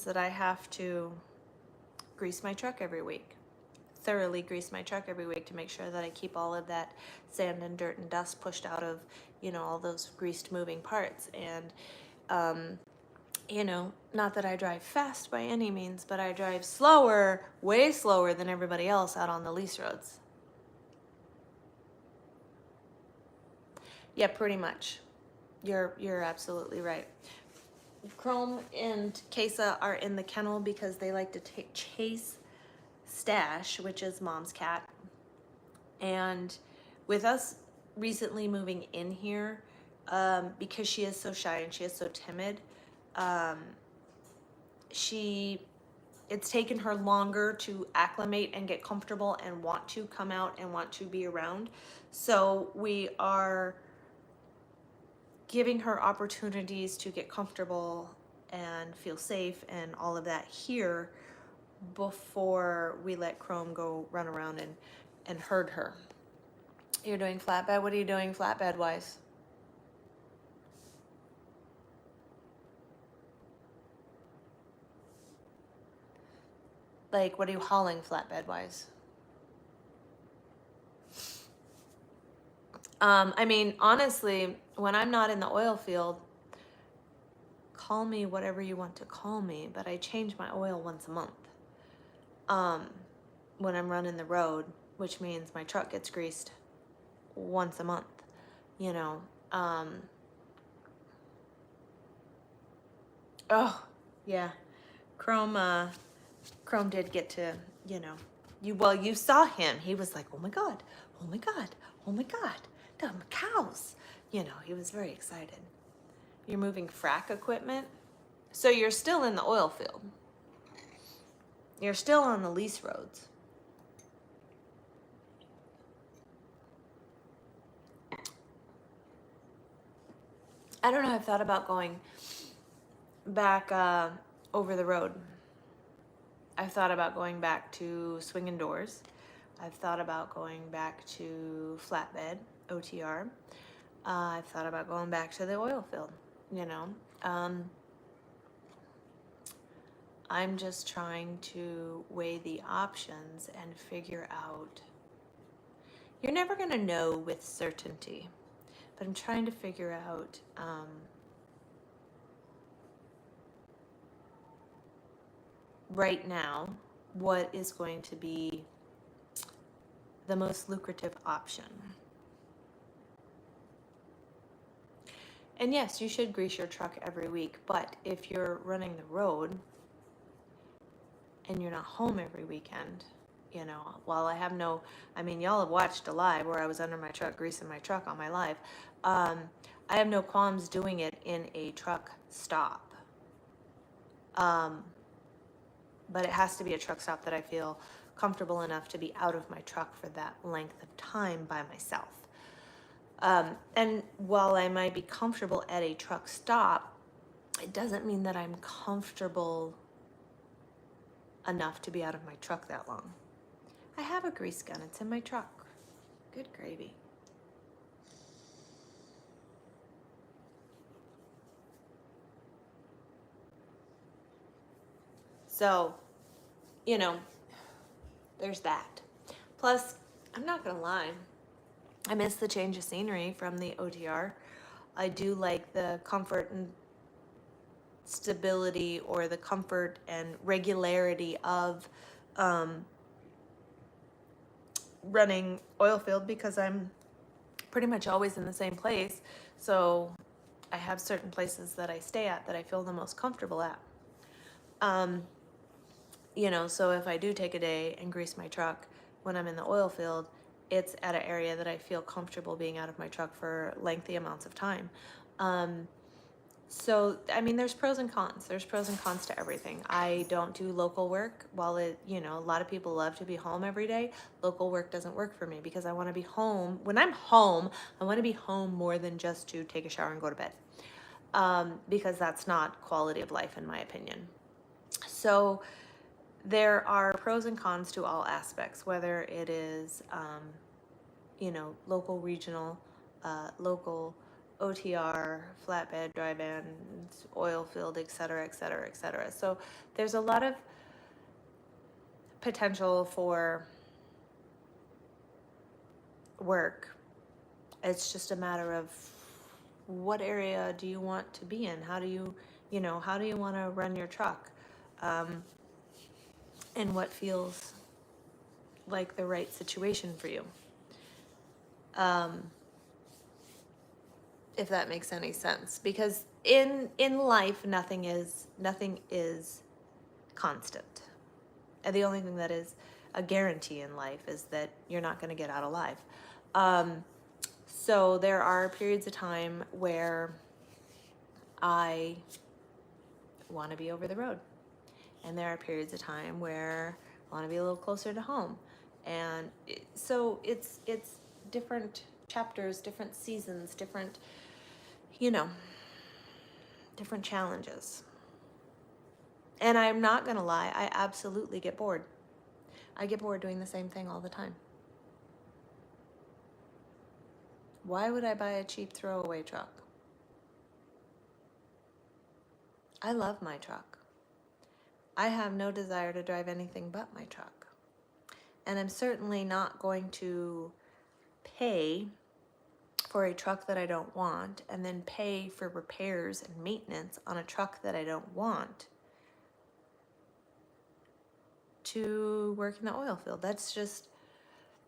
that I have to grease my truck every week, thoroughly grease my truck every week to make sure that I keep all of that sand and dirt and dust pushed out of, all those greased moving parts. And not that I drive fast by any means, but I drive slower, way slower than everybody else out on the lease roads. Yeah, pretty much. You're absolutely right. Chrome and Kesa are in the kennel because they like to chase Stash, which is Mom's cat. And with us recently moving in here, because she is so shy and she is so timid, it's taken her longer to acclimate and get comfortable and want to come out and want to be around. So we are giving her opportunities to get comfortable and feel safe and all of that here before we let Chrome go run around and herd her. You're doing flatbed? What are you doing flatbed wise? Like, what are you hauling flatbed wise? I mean, honestly, when I'm not in the oil field, call me whatever you want to call me, but I change my oil once a month. When I'm running the road, which means my truck gets greased once a month, oh, yeah. Chrome did get to, you saw him. He was like, oh my God, oh my God, oh my God, the cows. He was very excited. You're moving frack equipment. So you're still in the oil field. You're still on the lease roads. I don't know, I've thought about going back over the road. I've thought about going back to swinging doors. I've thought about going back to flatbed, OTR. I've thought about going back to the oil field, I'm just trying to weigh the options and figure out. You're never going to know with certainty, but I'm trying to figure out right now what is going to be the most lucrative option. And yes, you should grease your truck every week, but if you're running the road and you're not home every weekend, while I have y'all have watched a live where I was under my truck greasing my truck on my live. I have no qualms doing it in a truck stop. But it has to be a truck stop that I feel comfortable enough to be out of my truck for that length of time by myself. And while I might be comfortable at a truck stop, it doesn't mean that I'm comfortable enough to be out of my truck that long. I have a grease gun. It's in my truck. Good gravy. So, there's that. Plus, I'm not gonna lie, I miss the change of scenery from the OTR. I do like the comfort and stability, or the comfort and regularity of running oil field, because I'm pretty much always in the same place. So I have certain places that I stay at that I feel the most comfortable at. So if I do take a day and grease my truck when I'm in the oil field, it's at an area that I feel comfortable being out of my truck for lengthy amounts of time. So, I mean, there's pros and cons. There's pros and cons to everything. I don't do local work. While a lot of people love to be home every day, local work doesn't work for me because I want to be home. When I'm home, I want to be home more than just to take a shower and go to bed. Because that's not quality of life, in my opinion. So, there are pros and cons to all aspects, whether it is, local, regional, local, OTR, flatbed, dry van, oil field, et cetera, et cetera, et cetera. So there's a lot of potential for work. It's just a matter of what area do you want to be in? How do you want to run your truck? And what feels like the right situation for you? If that makes any sense, because in life nothing is constant, and the only thing that is a guarantee in life is that you're not going to get out alive. So there are periods of time where I want to be over the road, and there are periods of time where I want to be a little closer to home, and so it's different chapters, different seasons, different different challenges. And I'm not going to lie, I absolutely get bored. I get bored doing the same thing all the time. Why would I buy a cheap throwaway truck? I love my truck. I have no desire to drive anything but my truck. And I'm certainly not going to pay for a truck that I don't want and then pay for repairs and maintenance on a truck that I don't want to work in the oil field. That's just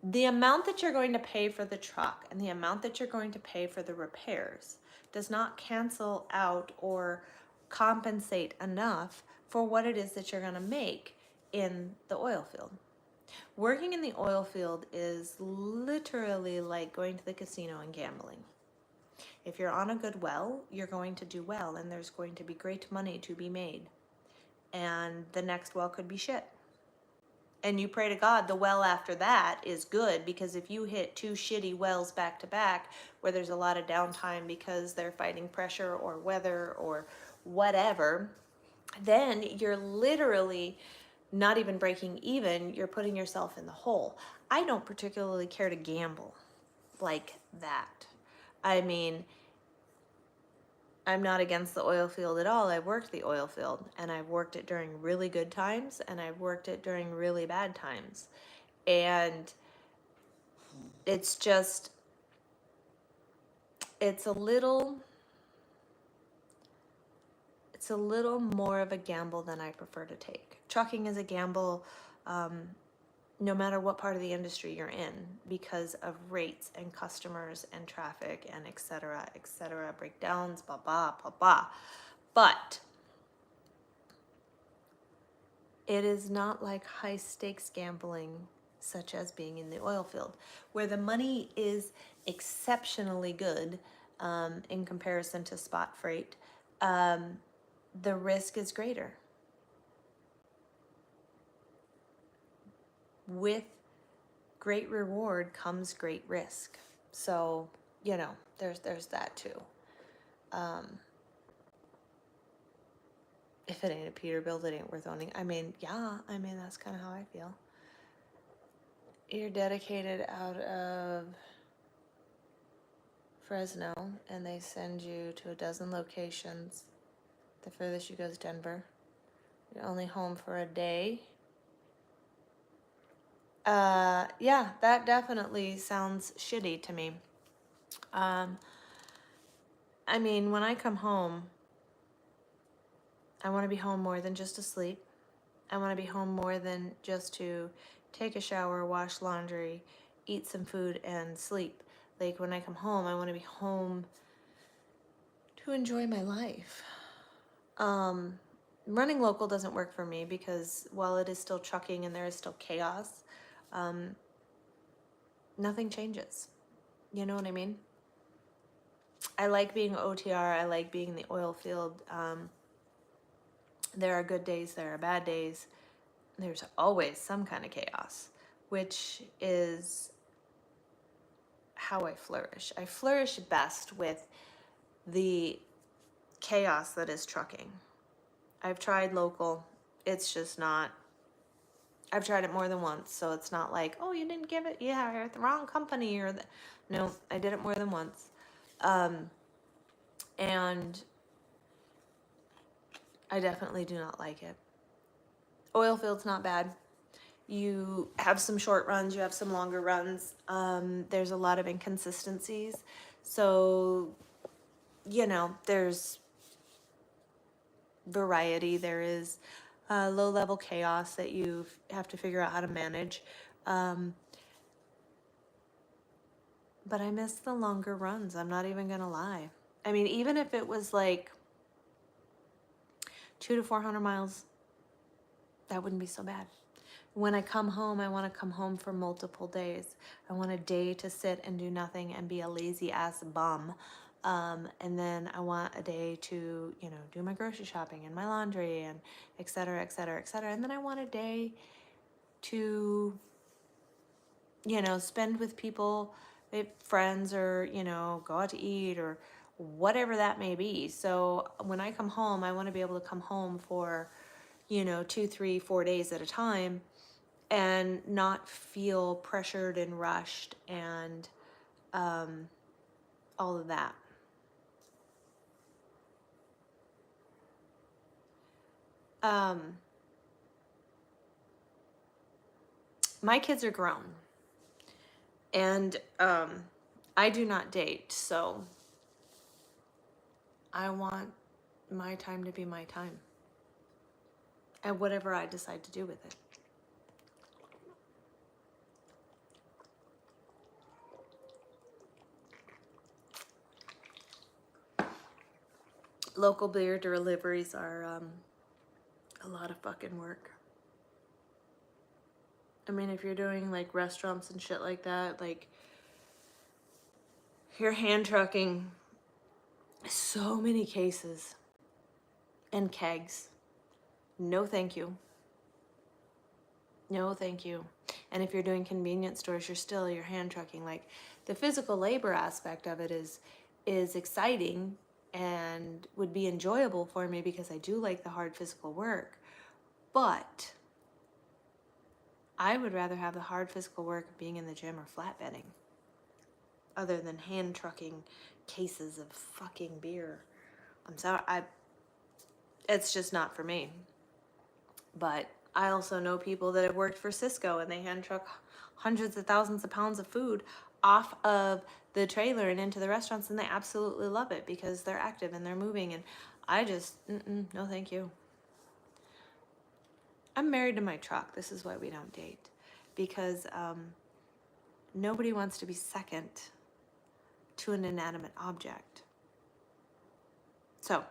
the amount that you're going to pay for the truck and the amount that you're going to pay for the repairs does not cancel out or compensate enough for what it is that you're going to make in the oil field. Working in the oil field is literally like going to the casino and gambling. If you're on a good well, you're going to do well, and there's going to be great money to be made. And the next well could be shit. And you pray to God the well after that is good, because if you hit 2 shitty wells back to back where there's a lot of downtime because they're fighting pressure or weather or whatever, then you're literally not even breaking even, you're putting yourself in the hole. I don't particularly care to gamble like that. I mean, I'm not against the oil field at all. I've worked the oil field, and I've worked it during really good times, and I've worked it during really bad times. And it's just, it's a little more of a gamble than I prefer to take. Trucking is a gamble, no matter what part of the industry you're in, because of rates and customers and traffic and et cetera, breakdowns, blah, blah, blah, blah. But it is not like high stakes gambling, such as being in the oil field, where the money is exceptionally good in comparison to spot freight. The risk is greater. With great reward comes great risk. So, there's that too. If it ain't a Peterbilt, it ain't worth owning. That's kind of how I feel. You're dedicated out of Fresno, and they send you to a dozen locations. The furthest you go is Denver. You're only home for a day. Yeah, that definitely sounds shitty to me. When I come home, I want to be home more than just to sleep. I want to be home more than just to take a shower, wash laundry, eat some food, and sleep. Like, when I come home, I want to be home to enjoy my life. running local doesn't work for me because while it is still trucking and there is still chaos, nothing changes. You know what I mean? I like being OTR. I like being in the oil field. There are good days, there are bad days. There's always some kind of chaos, which is how I flourish. I flourish best with the chaos that is trucking. I've tried local. It's just not. I've tried it more than once, so it's not like, oh, you didn't give it. Yeah, you're at the wrong company or the. No, I did it more than once, and I definitely do not like it. Oil field's not bad. You have some short runs, you have some longer runs. There's a lot of inconsistencies. So, you know, there's variety. There is low level chaos that you have to figure out how to manage. But I miss the longer runs. I'm not even going to lie. I mean, even if it was like 200 to 400 miles, that wouldn't be so bad. When I come home, I want to come home for multiple days. I want a day to sit and do nothing and be a lazy ass bum. And then I want a day to, you know, do my grocery shopping and my laundry and et cetera, et cetera, et cetera. And then I want a day to, you know, spend with people, friends, or, you know, go out to eat or whatever that may be. So when I come home, I want to be able to come home for, you know, 2, 3, 4 days at a time and not feel pressured and rushed and all of that. My kids are grown and I do not date, so I want my time to be my time and whatever I decide to do with it. Local beer deliveries are a lot of fucking work. I mean, if you're doing like restaurants and shit like that, like you're hand trucking so many cases and kegs. No, thank you. No, thank you. And if you're doing convenience stores, you're hand trucking. Like the physical labor aspect of it is exciting and would be enjoyable for me because I do like the hard physical work. But I would rather have the hard physical work of being in the gym or flatbedding other than hand trucking cases of fucking beer. I'm sorry, it's just not for me. But I also know people that have worked for Cisco and they hand truck hundreds of thousands of pounds of food off of the trailer and into the restaurants, and they absolutely love it because they're active and they're moving. And I just, no thank you. I'm married to my truck. This is why we don't date. Because nobody wants to be second to an inanimate object. So,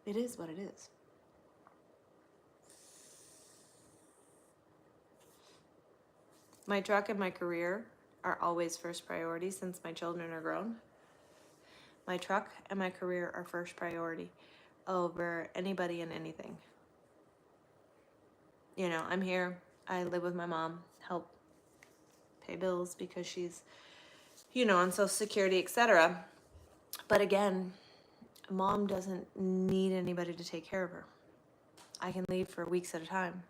it is what it is. My truck and my career are always first priority since my children are grown. My truck and my career are first priority over anybody and anything. You know, I'm here. I live with my mom, help pay bills because she's, you know, on Social Security, etc. But again, mom doesn't need anybody to take care of her. I can leave for weeks at a time.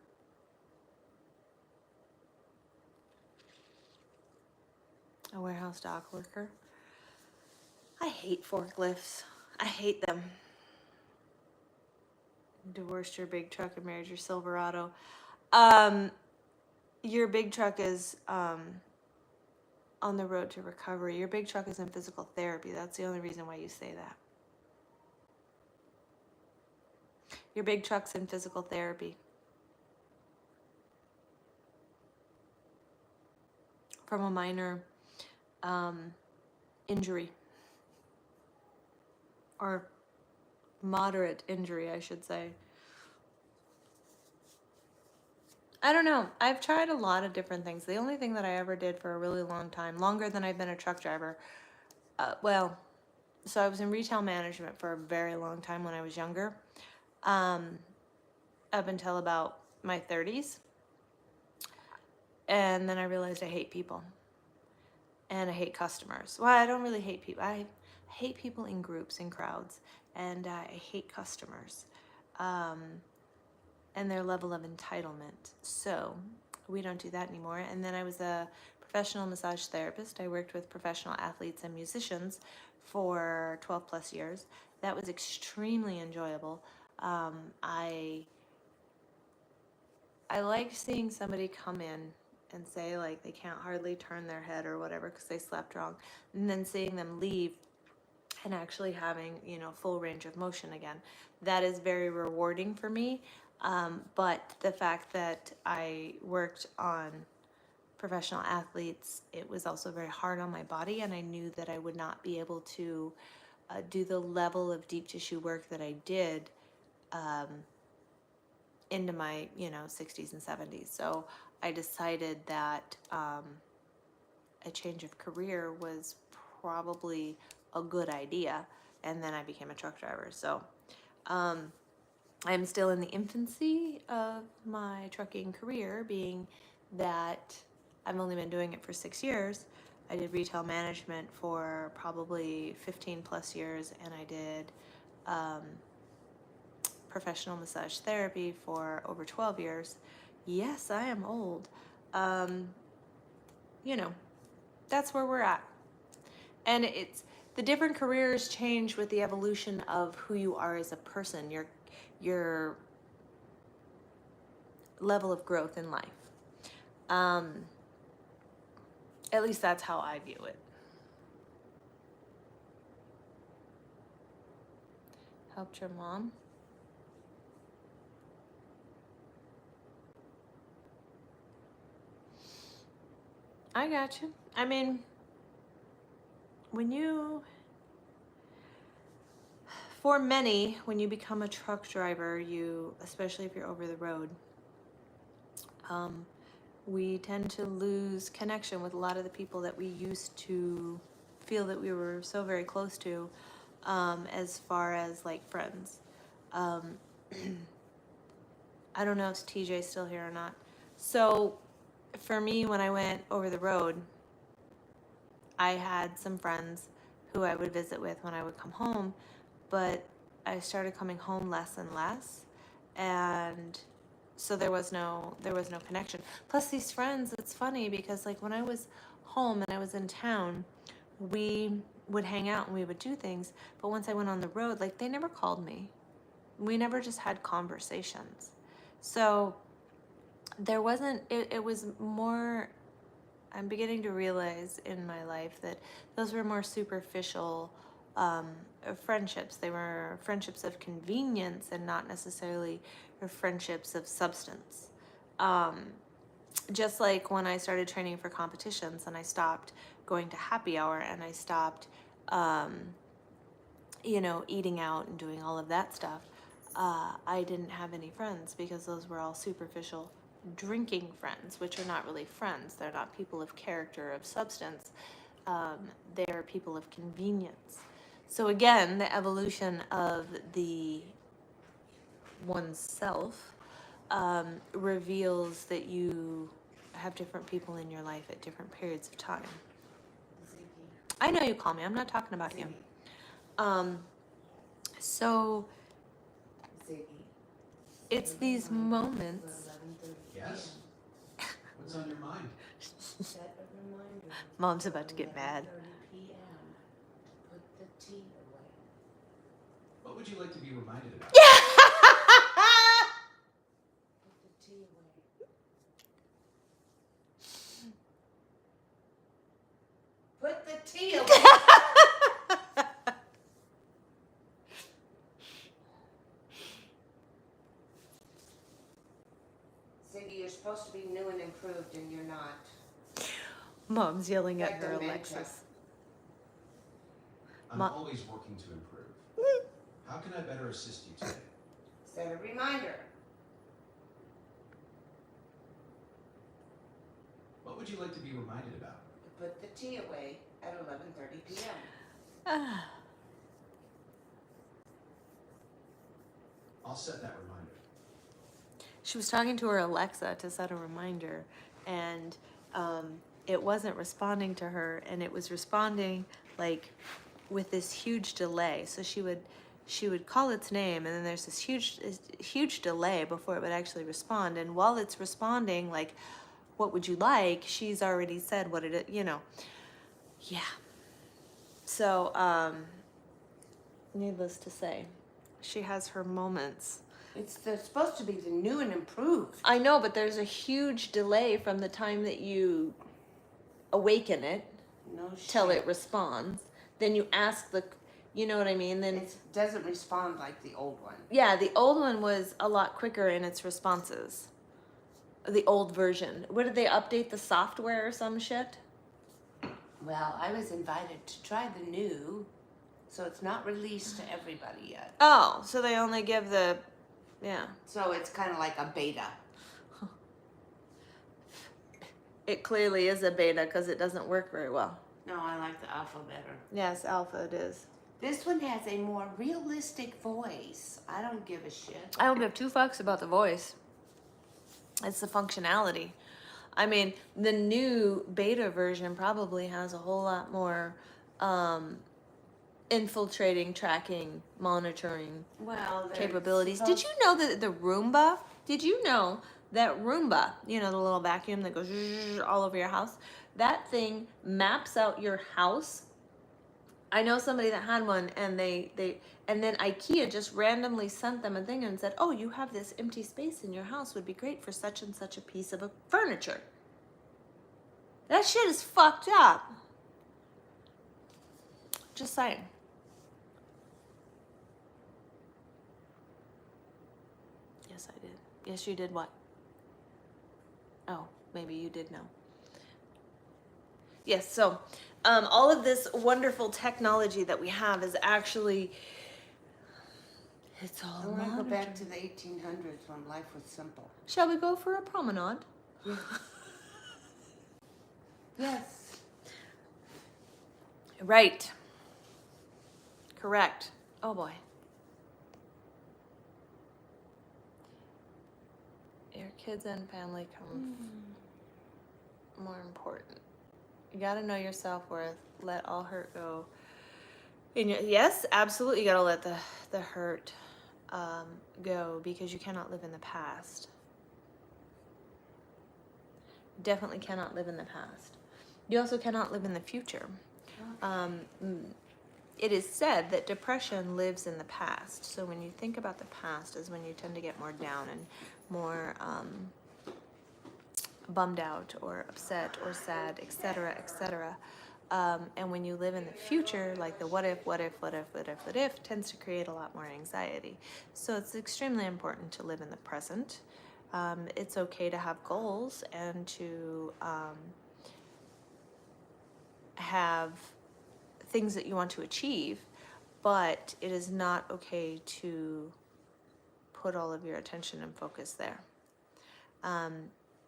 A warehouse dock worker. I hate forklifts. I hate them. Divorced your big truck and married your Silverado. Your big truck is on the road to recovery. Your big truck is in physical therapy. That's the only reason why you say that. Your big truck's in physical therapy. From a minor injury. Or moderate injury, I should say. I don't know. I've tried a lot of different things. The only thing that I ever did for a really long time, longer than I've been a truck driver, so I was in retail management for a very long time when I was younger, um, up until about my 30s. And then I realized I hate people and I hate customers. Well, I don't really hate people. I hate people in groups, in crowds, and I hate customers and their level of entitlement. So we don't do that anymore. And then I was a professional massage therapist. I worked with professional athletes and musicians for 12 plus years. That was extremely enjoyable. I like seeing somebody come in and say like they can't hardly turn their head or whatever because they slept wrong, and then seeing them leave and actually having, you know, full range of motion again. That is very rewarding for me. But the fact that I worked on professional athletes, it was also very hard on my body, and I knew that I would not be able to do the level of deep tissue work that I did into my, you know, 60s and 70s. So I decided that a change of career was probably a good idea, and then I became a truck driver. So I'm still in the infancy of my trucking career, being that I've only been doing it for 6 years. I did retail management for probably 15 plus years, and I did professional massage therapy for over 12 years. Yes, I am old. You know, that's where we're at. And it's the different careers change with the evolution of who you are as a person, your level of growth in life. At least that's how I view it. Helped your mom? I got you. I mean, for many, when you become a truck driver, especially if you're over the road, we tend to lose connection with a lot of the people that we used to feel that we were so very close to, as far as like friends. I don't know if TJ's still here or not. So for me, when I went over the road, I had some friends who I would visit with when I would come home, but I started coming home less and less, and so there was no connection. Plus these friends, it's funny because like when I was home and I was in town, we would hang out and we would do things, but once I went on the road, like they never called me. We never just had conversations. So there wasn't, it was more, I'm beginning to realize in my life that those were more superficial friendships. They were friendships of convenience and not necessarily friendships of substance. Just like when I started training for competitions and I stopped going to happy hour and I stopped, eating out and doing all of that stuff, I didn't have any friends because those were all superficial drinking friends, which are not really friends. They're not people of character, of substance. They're people of convenience. So again, the evolution of the oneself reveals that you have different people in your life at different periods of time. I know you call me. I'm not talking about you. So it's these moments. Yes? What's on your mind? Mom's about to get mad. What would you like to be reminded about? Put the tea away. Ziggy, you're supposed to be new and improved, and you're not. Mom's yelling at Like her dementia. Alexis. I'm always working to improve. How can I better assist you today? Set a reminder. you like to be reminded about? Put the tea away at 11:30 p.m. I'll set that reminder. She was talking to her Alexa to set a reminder, and it wasn't responding to her, and it was responding like with this huge delay. So she would call its name, and then there's this huge delay before it would actually respond. And while it's responding, like, what would you like? She's already said what it, yeah. So, needless to say, she has her moments. They're supposed to be the new and improved. I know, but there's a huge delay from the time that you awaken it No shit. till it responds. Then you ask you know what I mean? Then It doesn't respond like the old one. yeah, the old one was a lot quicker in its responses. The old version. What did they update the software or some shit? Well, I was invited to try the new, so it's not released to everybody yet. Oh, so they only give yeah. So it's kind of like a beta. It clearly is a beta because it doesn't work very well. No, I like the alpha better. Yes, alpha it is. This one has a more realistic voice. I don't give a shit. I don't give two fucks about the voice. It's the functionality. I mean, the new beta version probably has a whole lot more infiltrating, tracking, monitoring Well, capabilities. Did you know that the Roomba, did you know that Roomba, the little vacuum that goes all over your house, that thing maps out your house? I know somebody that had one, and and then IKEA just randomly sent them a thing and said, oh, you have this empty space in your house, would be great for such and such a piece of furniture. That shit is fucked up. Just saying. Yes, I did. Yes, you did what? Oh, maybe you did know. Yes, so all of this wonderful technology that we have is actually, it's all I want to go monitored. back to the 1800s when life was simple. Shall we go for a promenade? Yes. Yes. Right. Correct. Oh boy. Your kids and family come more important. You gotta know your self-worth. Let all hurt go. Yes, absolutely. You gotta let the hurt go, because you cannot live in the past. Definitely cannot live in the past. You also cannot live in the future. It is said that depression lives in the past. So when you think about the past is when you tend to get more down and more bummed out or upset or sad, etc., etc. And when you live in the future, like the what if tends to create a lot more anxiety. So it's extremely important to live in the present. It's okay to have goals and to have things that you want to achieve, but it is not okay to put all of your attention and focus there.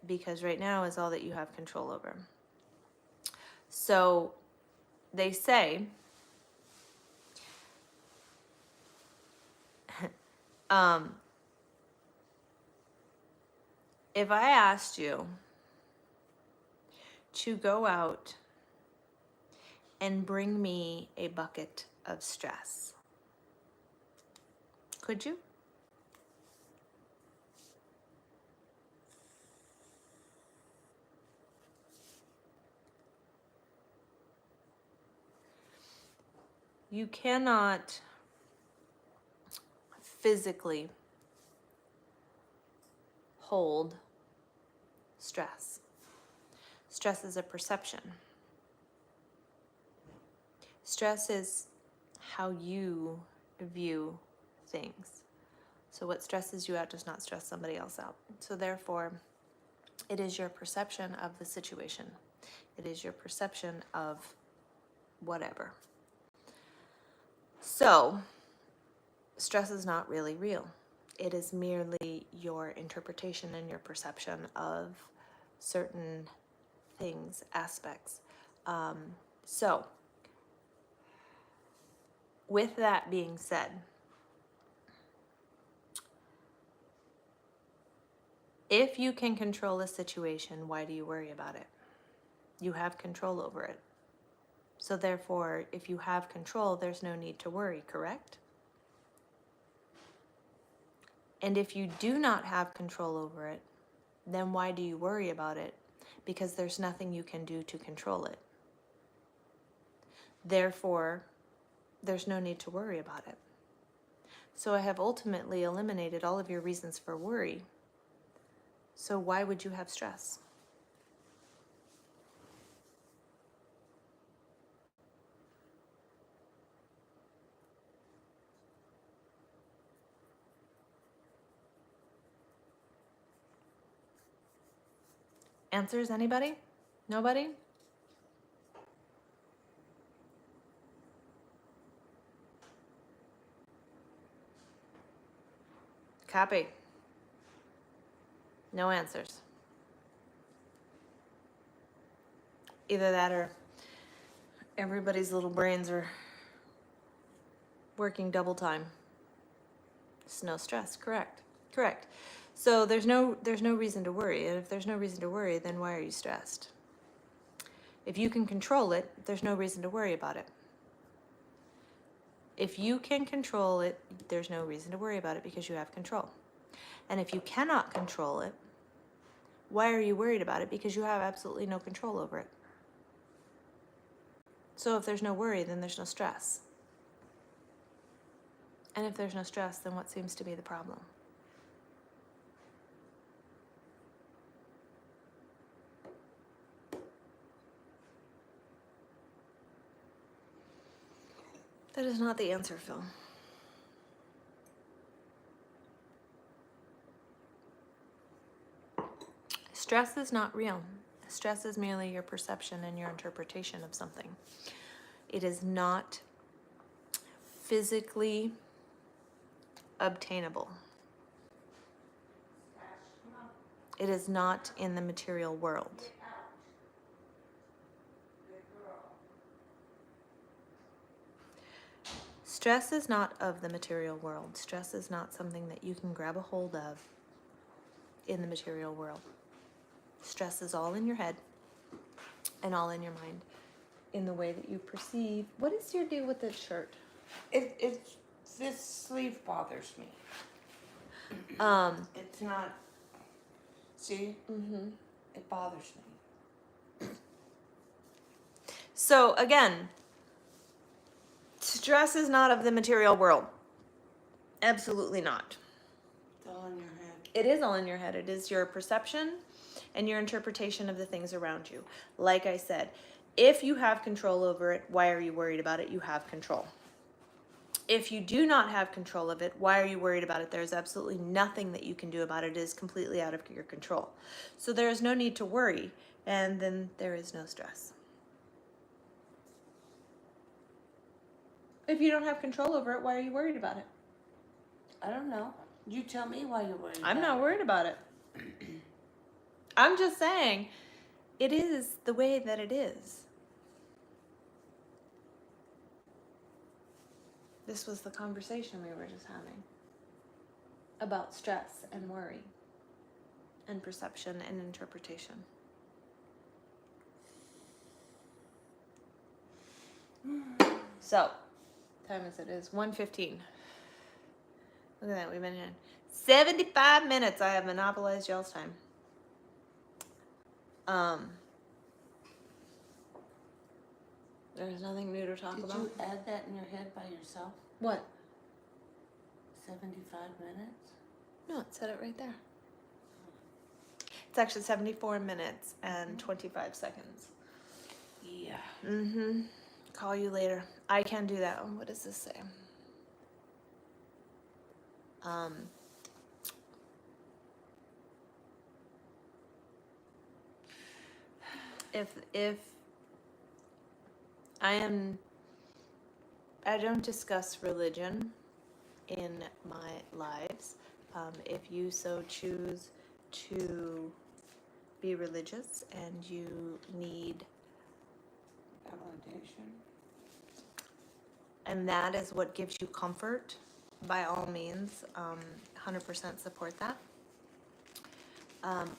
Because right now is all that you have control over. So they say, if I asked you to go out and bring me a bucket of stress, could you? You cannot physically hold stress. Stress is a perception. Stress is how you view things. So what stresses you out does not stress somebody else out. So therefore, it is your perception of the situation. It is your perception of whatever. So, stress is not really real. It is merely your interpretation and your perception of certain things, aspects. So, with that being said, if you can control a situation, why do you worry about it? You have control over it. So therefore, if you have control, there's no need to worry, correct? And if you do not have control over it, then why do you worry about it? Because there's nothing you can do to control it. Therefore, there's no need to worry about it. So I have ultimately eliminated all of your reasons for worry. So why would you have stress? Answers, anybody? Nobody? Copy. No answers. Either that or everybody's little brains are working double time. It's no stress, correct. Correct. So there's no reason to worry. And if there's no reason to worry, then why are you stressed? If you can control it, there's no reason to worry about it. If you can control it, there's no reason to worry about it because you have control. And if you cannot control it, why are you worried about it? Because you have absolutely no control over it. So if there's no worry, then there's no stress. And if there's no stress, then what seems to be the problem? That is not the answer, Phil. Stress is not real. Stress is merely your perception and your interpretation of something. It is not physically obtainable. It is not in the material world. Stress is not of the material world. Stress is not something that you can grab a hold of in the material world. Stress is all in your head and all in your mind, in the way that you perceive. What is your deal with this shirt? It's this sleeve bothers me. It's not. See? Mm-hmm. It bothers me. So again, stress is not of the material world. Absolutely not. It's all in your head. It is all in your head. It is your perception and your interpretation of the things around you. Like I said, if you have control over it, why are you worried about it? You have control. If you do not have control of it, why are you worried about it? There's absolutely nothing that you can do about it. It is completely out of your control. So there is no need to worry, and then there is no stress. If you don't have control over it, why are you worried about it? I don't know. You tell me why you're worried. I'm about not it. worried about it. I'm just saying, it is the way that it is. This was the conversation we were just having about stress and worry and perception and interpretation. So, time is it is 1:15. Look at that, we've been in 75 minutes. I have monopolized y'all's time. There's nothing new to talk Did about. you add that in your head by yourself? What? 75 minutes? No, it said it right there. It's actually 74 minutes and 25 seconds. Yeah. Mm-hmm. Call you later. I can do that. What does this say? If I don't discuss religion in my lives. If you so choose to be religious and you need, Validation. and that is what gives you comfort, by all means, 100% support that.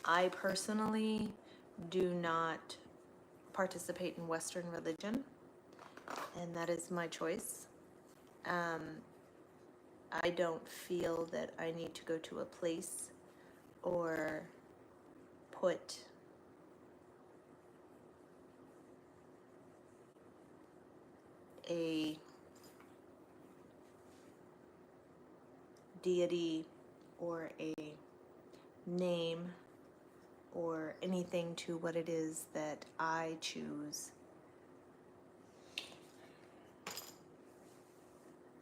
I personally do not participate in Western religion, and that is my choice. I don't feel that I need to go to a place or put a deity or a name or anything to what it is that I choose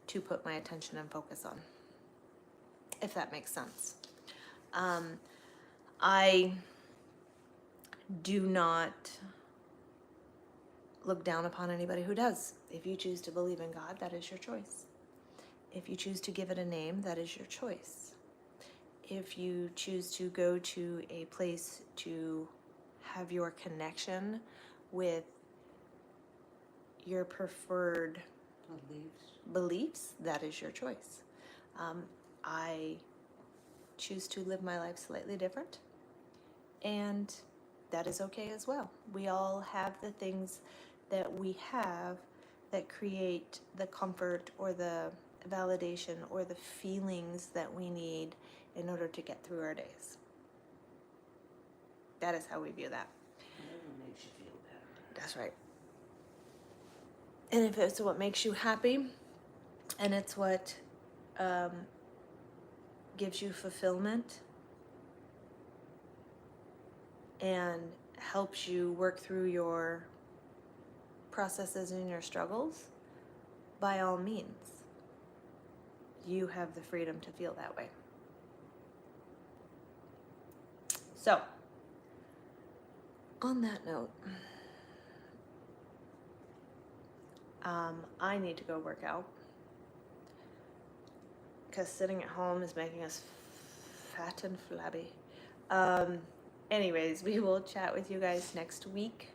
to put my attention and focus on, if that makes sense. I do not look down upon anybody who does. If you choose to believe in God, that is your choice. If you choose to give it a name, that is your choice. If you choose to go to a place to have your connection with your preferred beliefs, that is your choice. I choose to live my life slightly different, and that is okay as well. We all have the things that we have that create the comfort or the validation or the feelings that we need in order to get through our days. That is how we view that. Whatever makes you feel better. That's right. And if it's what makes you happy, and it's what gives you fulfillment and helps you work through your processes and your struggles, by all means, you have the freedom to feel that way. So, on that note, I need to go work out because sitting at home is making us fat and flabby. Anyways, we will chat with you guys next week.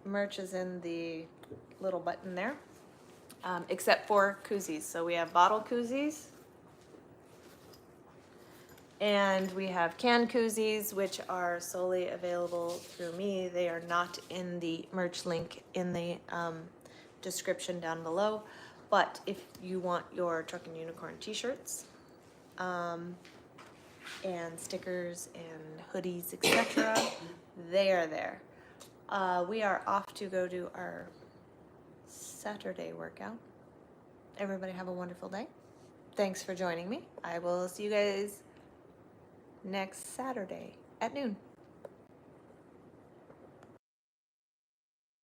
Merch is in the little button there, except for koozies. So we have bottle koozies, and we have can koozies, which are solely available through me. They are not in the merch link in the description down below. But if you want your Truck and Unicorn t-shirts, and stickers and hoodies, etc., they are there. We are off to go do our Saturday workout. Everybody have a wonderful day. Thanks for joining me. I will see you guys next Saturday at noon.